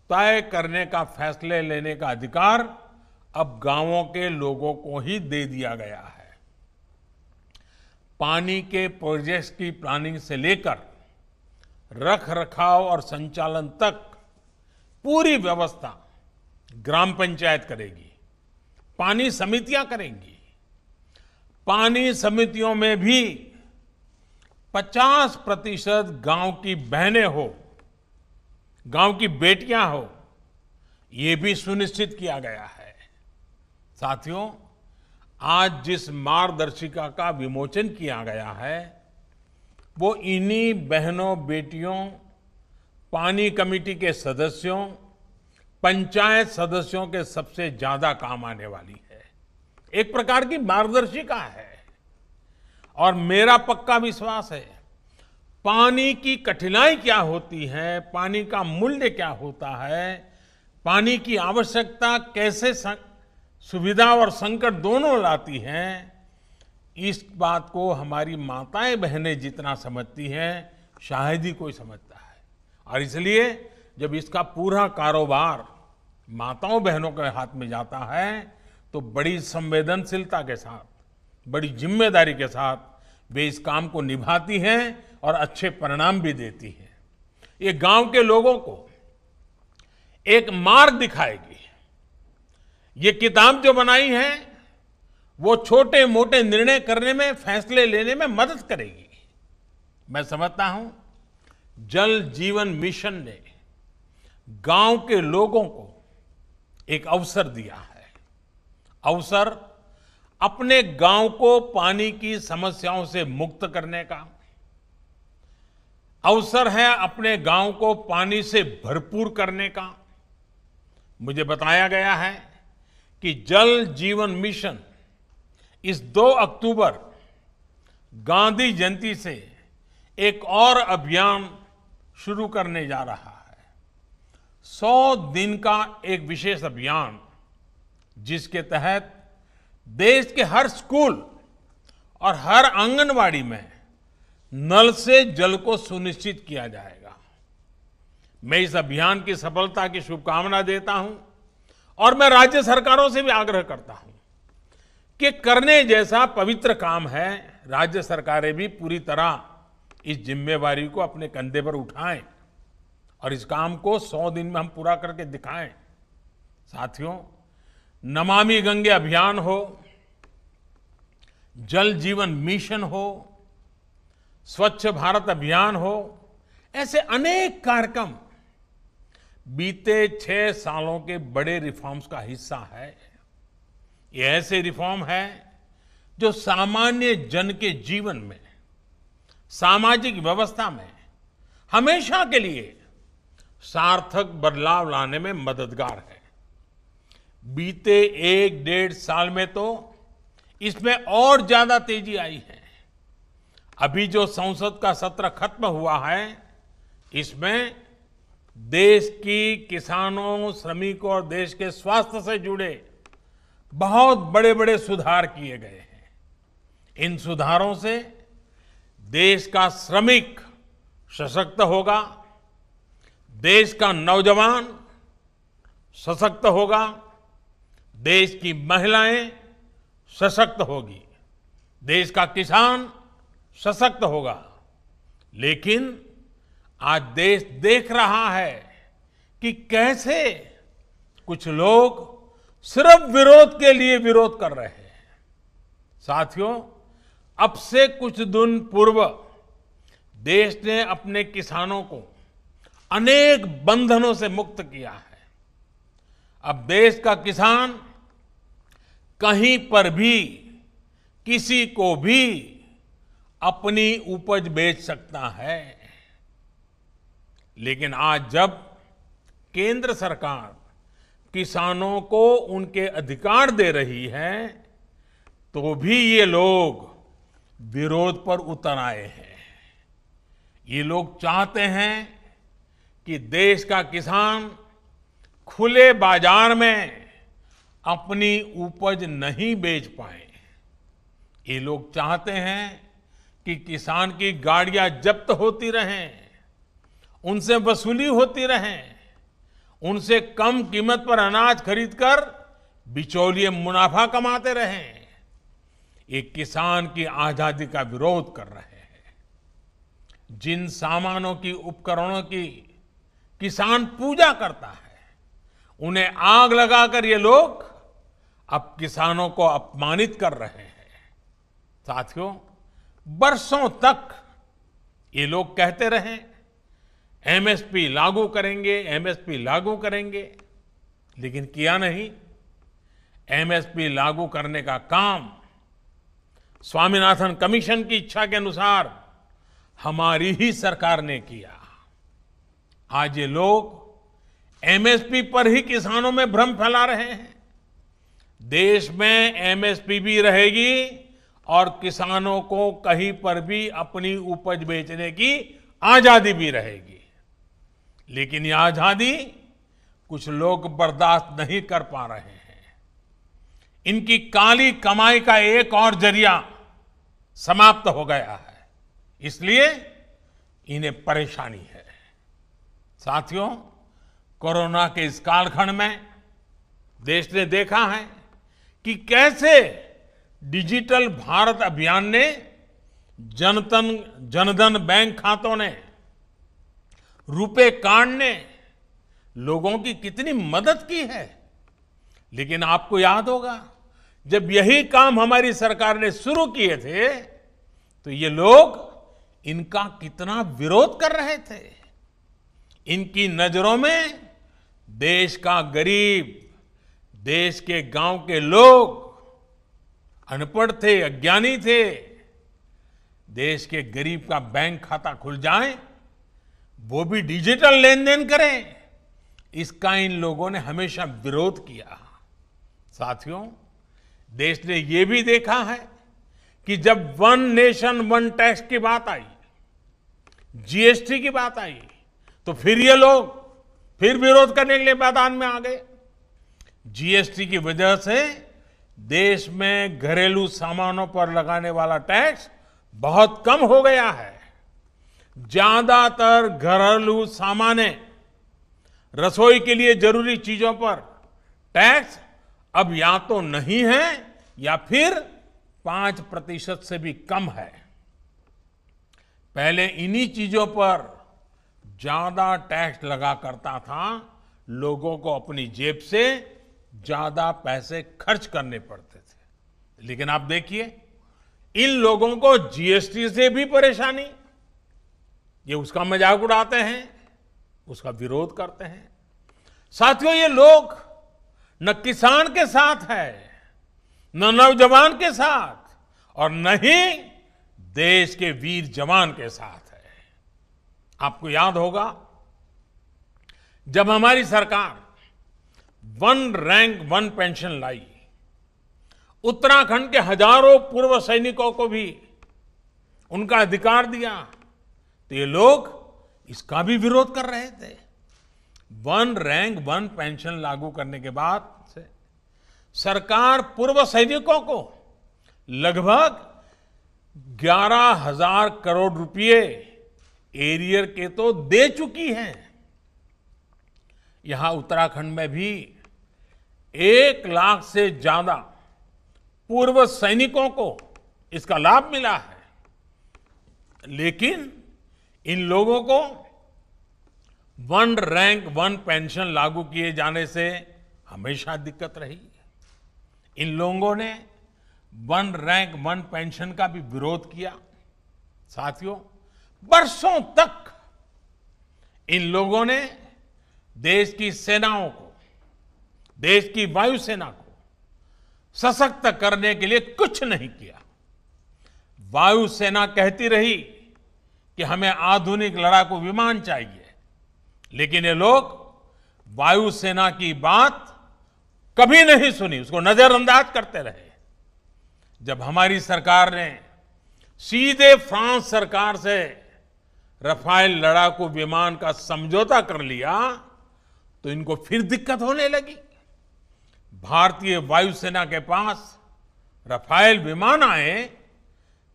तय करने का, फैसले लेने का अधिकार अब गांवों के लोगों को ही दे दिया गया है। पानी के प्रोजेक्ट्स की प्लानिंग से लेकर रख रखाव और संचालन तक पूरी व्यवस्था ग्राम पंचायत करेगी, पानी समितियां करेंगी। पानी समितियों में भी 50% गांव की बहनें हो, गांव की बेटियां हो, ये भी सुनिश्चित किया गया है। साथियों, आज जिस मार्गदर्शिका का विमोचन किया गया है, वो इन्हीं बहनों, बेटियों, पानी कमेटी के सदस्यों, पंचायत सदस्यों के सबसे ज्यादा काम आने वाली है। एक प्रकार की मार्गदर्शिका है। और मेरा पक्का विश्वास है, पानी की कठिनाई क्या होती है, पानी का मूल्य क्या होता है, पानी की आवश्यकता कैसे सुविधा और संकट दोनों लाती है, इस बात को हमारी माताएं बहनें जितना समझती हैं शायद ही कोई समझता है। और इसलिए जब इसका पूरा कारोबार माताओं बहनों के हाथ में जाता है तो बड़ी संवेदनशीलता के साथ, बड़ी जिम्मेदारी के साथ वे इस काम को निभाती हैं और अच्छे परिणाम भी देती हैं। ये गांव के लोगों को एक मार्ग दिखाएगी। ये किताब जो बनाई है वो छोटे मोटे निर्णय करने में, फैसले लेने में मदद करेगी। मैं समझता हूं जल जीवन मिशन ने गांव के लोगों को एक अवसर दिया है। अवसर अपने गांव को पानी की समस्याओं से मुक्त करने का, अवसर है अपने गांव को पानी से भरपूर करने का। मुझे बताया गया है कि जल जीवन मिशन इस 2 अक्टूबर गांधी जयंती से एक और अभियान शुरू करने जा रहा है। 100 दिन का एक विशेष अभियान जिसके तहत देश के हर स्कूल और हर आंगनवाड़ी में नल से जल को सुनिश्चित किया जाएगा। मैं इस अभियान की सफलता की शुभकामना देता हूं और मैं राज्य सरकारों से भी आग्रह करता हूं कि करने जैसा पवित्र काम है, राज्य सरकारें भी पूरी तरह इस जिम्मेवारी को अपने कंधे पर उठाएं और इस काम को 100 दिन में हम पूरा करके दिखाएं। साथियों, नमामि गंगे अभियान हो, जल जीवन मिशन हो, स्वच्छ भारत अभियान हो, ऐसे अनेक कार्यक्रम बीते 6 सालों के बड़े रिफॉर्म्स का हिस्सा है। ये ऐसे रिफॉर्म है जो सामान्य जन के जीवन में, सामाजिक व्यवस्था में हमेशा के लिए सार्थक बदलाव लाने में मददगार है। बीते 1-1.5 साल में तो इसमें और ज्यादा तेजी आई है। अभी जो संसद का सत्र खत्म हुआ है, इसमें देश की किसानों, श्रमिकों और देश के स्वास्थ्य से जुड़े बहुत बड़े बड़े सुधार किए गए हैं। इन सुधारों से देश का श्रमिक सशक्त होगा, देश का नौजवान सशक्त होगा, देश की महिलाएं सशक्त होगी, देश का किसान सशक्त होगा। लेकिन आज देश देख रहा है कि कैसे कुछ लोग सिर्फ विरोध के लिए विरोध कर रहे हैं। साथियों, अब से कुछ दिन पूर्व देश ने अपने किसानों को अनेक बंधनों से मुक्त किया है। अब देश का किसान कहीं पर भी, किसी को भी अपनी उपज बेच सकता है। लेकिन आज जब केंद्र सरकार किसानों को उनके अधिकार दे रही है, तो भी ये लोग विरोध पर उतर आए हैं। ये लोग चाहते हैं कि देश का किसान खुले बाजार में अपनी उपज नहीं बेच पाए। ये लोग चाहते हैं कि किसान की गाड़ियां जब्त होती रहें, उनसे वसूली होती रहे, उनसे कम कीमत पर अनाज खरीदकर बिचौलिए मुनाफा कमाते रहें। ये किसान की आजादी का विरोध कर रहे हैं। जिन सामानों की, उपकरणों की किसान पूजा करता है, उन्हें आग लगाकर ये लोग अब किसानों को अपमानित कर रहे हैं। साथियों, बरसों तक ये लोग कहते रहे एमएसपी लागू करेंगे, एमएसपी लागू करेंगे, लेकिन किया नहीं। एमएसपी लागू करने का काम स्वामीनाथन कमीशन की इच्छा के अनुसार हमारी ही सरकार ने किया। आज ये लोग एमएसपी पर ही किसानों में भ्रम फैला रहे हैं। देश में एमएसपी भी रहेगी और किसानों को कहीं पर भी अपनी उपज बेचने की आजादी भी रहेगी। लेकिन ये आजादी कुछ लोग बर्दाश्त नहीं कर पा रहे हैं। इनकी काली कमाई का एक और जरिया समाप्त हो गया है, इसलिए इन्हें परेशानी है। साथियों, कोरोना के इस कालखंड में देश ने देखा है कि कैसे डिजिटल भारत अभियान ने जनधन बैंक खातों ने, रुपे कार्ड ने लोगों की कितनी मदद की है। लेकिन आपको याद होगा, जब यही काम हमारी सरकार ने शुरू किए थे तो ये लोग इनका कितना विरोध कर रहे थे। इनकी नजरों में देश का गरीब, देश के गांव के लोग अनपढ़ थे, अज्ञानी थे। देश के गरीब का बैंक खाता खुल जाए, वो भी डिजिटल लेन देन करें, इसका इन लोगों ने हमेशा विरोध किया। साथियों, देश ने ये भी देखा है कि जब वन नेशन वन टैक्स की बात आई, जीएसटी की बात आई, तो फिर ये लोग फिर विरोध करने के लिए मैदान में आ गए। जीएसटी की वजह से देश में घरेलू सामानों पर लगाने वाला टैक्स बहुत कम हो गया है। ज्यादातर घरेलू सामान, रसोई के लिए जरूरी चीजों पर टैक्स अब या तो नहीं है या फिर 5% से भी कम है। पहले इन्हीं चीजों पर ज्यादा टैक्स लगा करता था, लोगों को अपनी जेब से ज्यादा पैसे खर्च करने पड़ते थे। लेकिन आप देखिए, इन लोगों को जीएसटी से भी परेशानी, ये उसका मजाक उड़ाते हैं, उसका विरोध करते हैं। साथियों, ये लोग न किसान के साथ है, न नौजवान के साथ, और न ही देश के वीर जवान के साथ है। आपको याद होगा, जब हमारी सरकार वन रैंक वन पेंशन लाई, उत्तराखंड के हजारों पूर्व सैनिकों को भी उनका अधिकार दिया, तो ये लोग इसका भी विरोध कर रहे थे। वन रैंक वन पेंशन लागू करने के बाद से सरकार पूर्व सैनिकों को लगभग 11,000 करोड़ रुपए एरियर के तो दे चुकी है। यहां उत्तराखंड में भी 1 लाख से ज्यादा पूर्व सैनिकों को इसका लाभ मिला है। लेकिन इन लोगों को वन रैंक वन पेंशन लागू किए जाने से हमेशा दिक्कत रही। इन लोगों ने वन रैंक वन पेंशन का भी विरोध किया। साथियों, बरसों तक इन लोगों ने देश की सेनाओं को, देश की वायुसेना को सशक्त करने के लिए कुछ नहीं किया। वायुसेना कहती रही कि हमें आधुनिक लड़ाकू विमान चाहिए, लेकिन ये लोग वायुसेना की बात कभी नहीं सुनी, उसको नजरअंदाज करते रहे। जब हमारी सरकार ने सीधे फ्रांस सरकार से रफाल लड़ाकू विमान का समझौता कर लिया, तो इनको फिर दिक्कत होने लगी। भारतीय वायुसेना के पास रफाल विमान आए,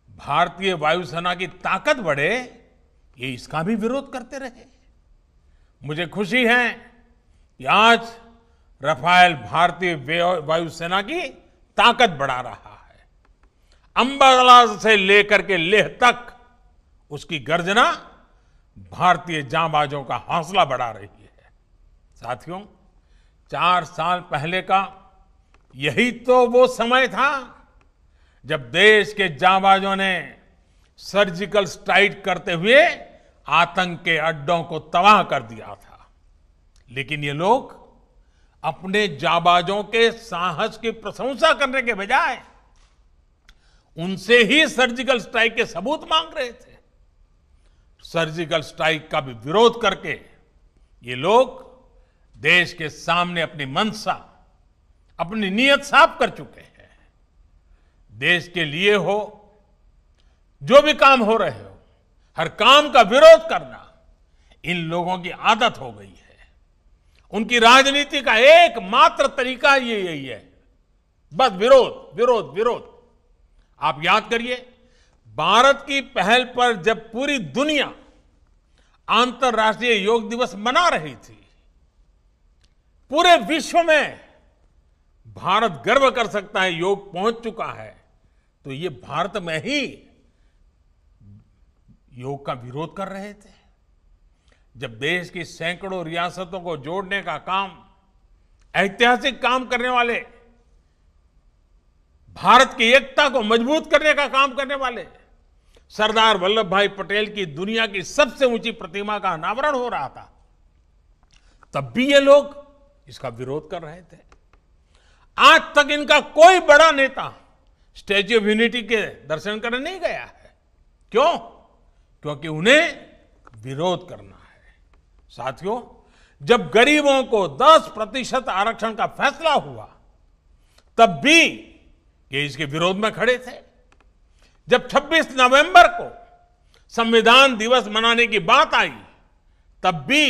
भारतीय वायुसेना की ताकत बढ़े, ये इसका भी विरोध करते रहे। मुझे खुशी है कि आज रफाल भारतीय वायुसेना की ताकत बढ़ा रहा है। अंबाला से लेकर के लेह तक उसकी गर्जना भारतीय जांबाजों का हौसला बढ़ा रही है। साथियों, 4 साल पहले का यही तो वो समय था जब देश के जांबाजों ने सर्जिकल स्ट्राइक करते हुए आतंक के अड्डों को तबाह कर दिया था। लेकिन ये लोग अपने जांबाजों के साहस की प्रशंसा करने के बजाय उनसे ही सर्जिकल स्ट्राइक के सबूत मांग रहे थे। सर्जिकल स्ट्राइक का भी विरोध करके ये लोग देश के सामने अपनी मंशा, अपनी नीयत साफ कर चुके हैं। देश के लिए हो, जो भी काम हो रहे हो, हर काम का विरोध करना इन लोगों की आदत हो गई है। उनकी राजनीति का एकमात्र तरीका ये यही है, बस विरोध विरोध विरोध। आप याद करिए, भारत की पहल पर जब पूरी दुनिया अंतर्राष्ट्रीय योग दिवस मना रही थी, पूरे विश्व में भारत गर्व कर सकता है योग पहुंच चुका है, तो ये भारत में ही योग का विरोध कर रहे थे। जब देश की सैकड़ों रियासतों को जोड़ने का काम, ऐतिहासिक काम करने वाले, भारत की एकता को मजबूत करने का काम करने वाले सरदार वल्लभ भाई पटेल की दुनिया की सबसे ऊंची प्रतिमा का अनावरण हो रहा था, तब भी ये लोग इसका विरोध कर रहे थे। आज तक इनका कोई बड़ा नेता स्टैच्यू ऑफ यूनिटी के दर्शन करने नहीं गया है। क्यों? क्योंकि उन्हें विरोध करना है। साथियों, जब गरीबों को 10% आरक्षण का फैसला हुआ, तब भी ये इसके विरोध में खड़े थे। जब 26 नवंबर को संविधान दिवस मनाने की बात आई, तब भी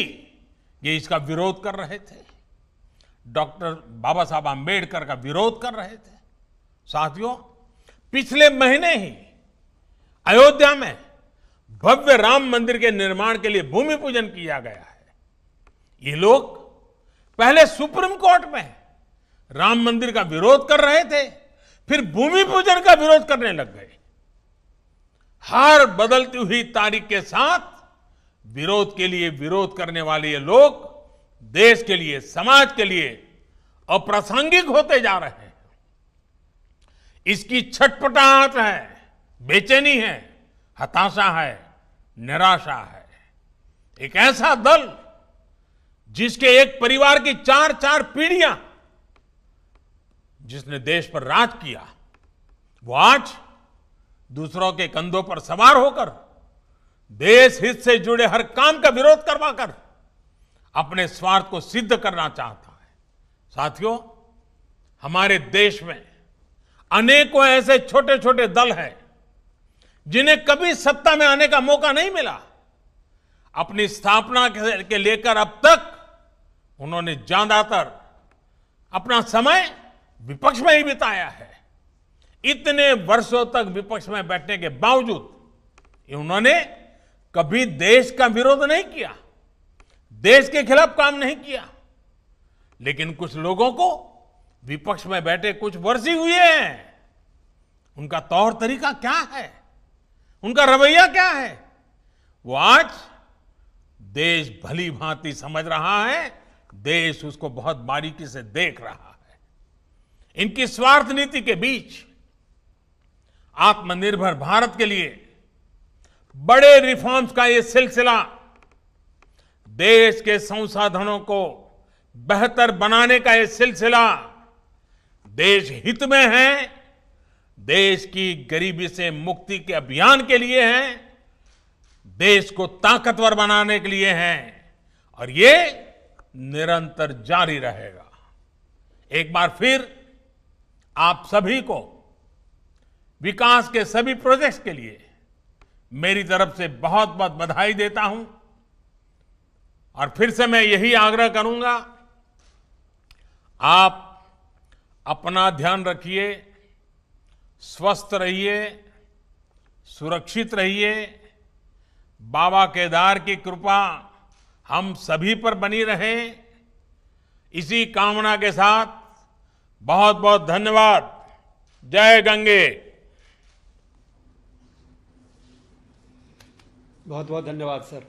ये इसका विरोध कर रहे थे। डॉक्टर बाबा साहब आंबेडकर का विरोध कर रहे थे। साथियों, पिछले महीने ही अयोध्या में भव्य राम मंदिर के निर्माण के लिए भूमि पूजन किया गया है। ये लोग पहले सुप्रीम कोर्ट में राम मंदिर का विरोध कर रहे थे, फिर भूमि पूजन का विरोध करने लग गए। हर बदलती हुई तारीख के साथ विरोध के लिए विरोध करने वाले ये लोग देश के लिए, समाज के लिए अप्रासंगिक होते जा रहे हैं। इसकी छटपटाहट है, बेचैनी है, हताशा है, निराशा है। एक ऐसा दल जिसके एक परिवार की 4-4 पीढ़ियां जिसने देश पर राज किया, वो आज दूसरों के कंधों पर सवार होकर देश हित से जुड़े हर काम का विरोध करवाकर अपने स्वार्थ को सिद्ध करना चाहता है। साथियों, हमारे देश में अनेकों ऐसे छोटे छोटे दल हैं जिन्हें कभी सत्ता में आने का मौका नहीं मिला। अपनी स्थापना के लेकर अब तक उन्होंने ज्यादातर अपना समय विपक्ष में ही बिताया है। इतने वर्षों तक विपक्ष में बैठने के बावजूद उन्होंने कभी देश का विरोध नहीं किया, देश के खिलाफ काम नहीं किया। लेकिन कुछ लोगों को विपक्ष में बैठे कुछ वर्ष ही हुए हैं, उनका तौर तरीका क्या है, उनका रवैया क्या है, वो आज देश भली भांति समझ रहा है, देश उसको बहुत बारीकी से देख रहा है। इनकी स्वार्थ नीति के बीच आत्मनिर्भर भारत के लिए बड़े रिफॉर्म्स का ये सिलसिला देश के संसाधनों को बेहतर बनाने का ये सिलसिला देश हित में है, देश की गरीबी से मुक्ति के अभियान के लिए है, देश को ताकतवर बनाने के लिए है, और ये निरंतर जारी रहेगा। एक बार फिर आप सभी को विकास के सभी प्रोजेक्ट्स के लिए मेरी तरफ से बहुत बहुत बधाई देता हूं। और फिर से मैं यही आग्रह करूंगा, आप अपना ध्यान रखिए, स्वस्थ रहिए, सुरक्षित रहिए। बाबा केदार की कृपा हम सभी पर बनी रहे, इसी कामना के साथ बहुत बहुत धन्यवाद। जय गंगे। बहुत बहुत धन्यवाद सर।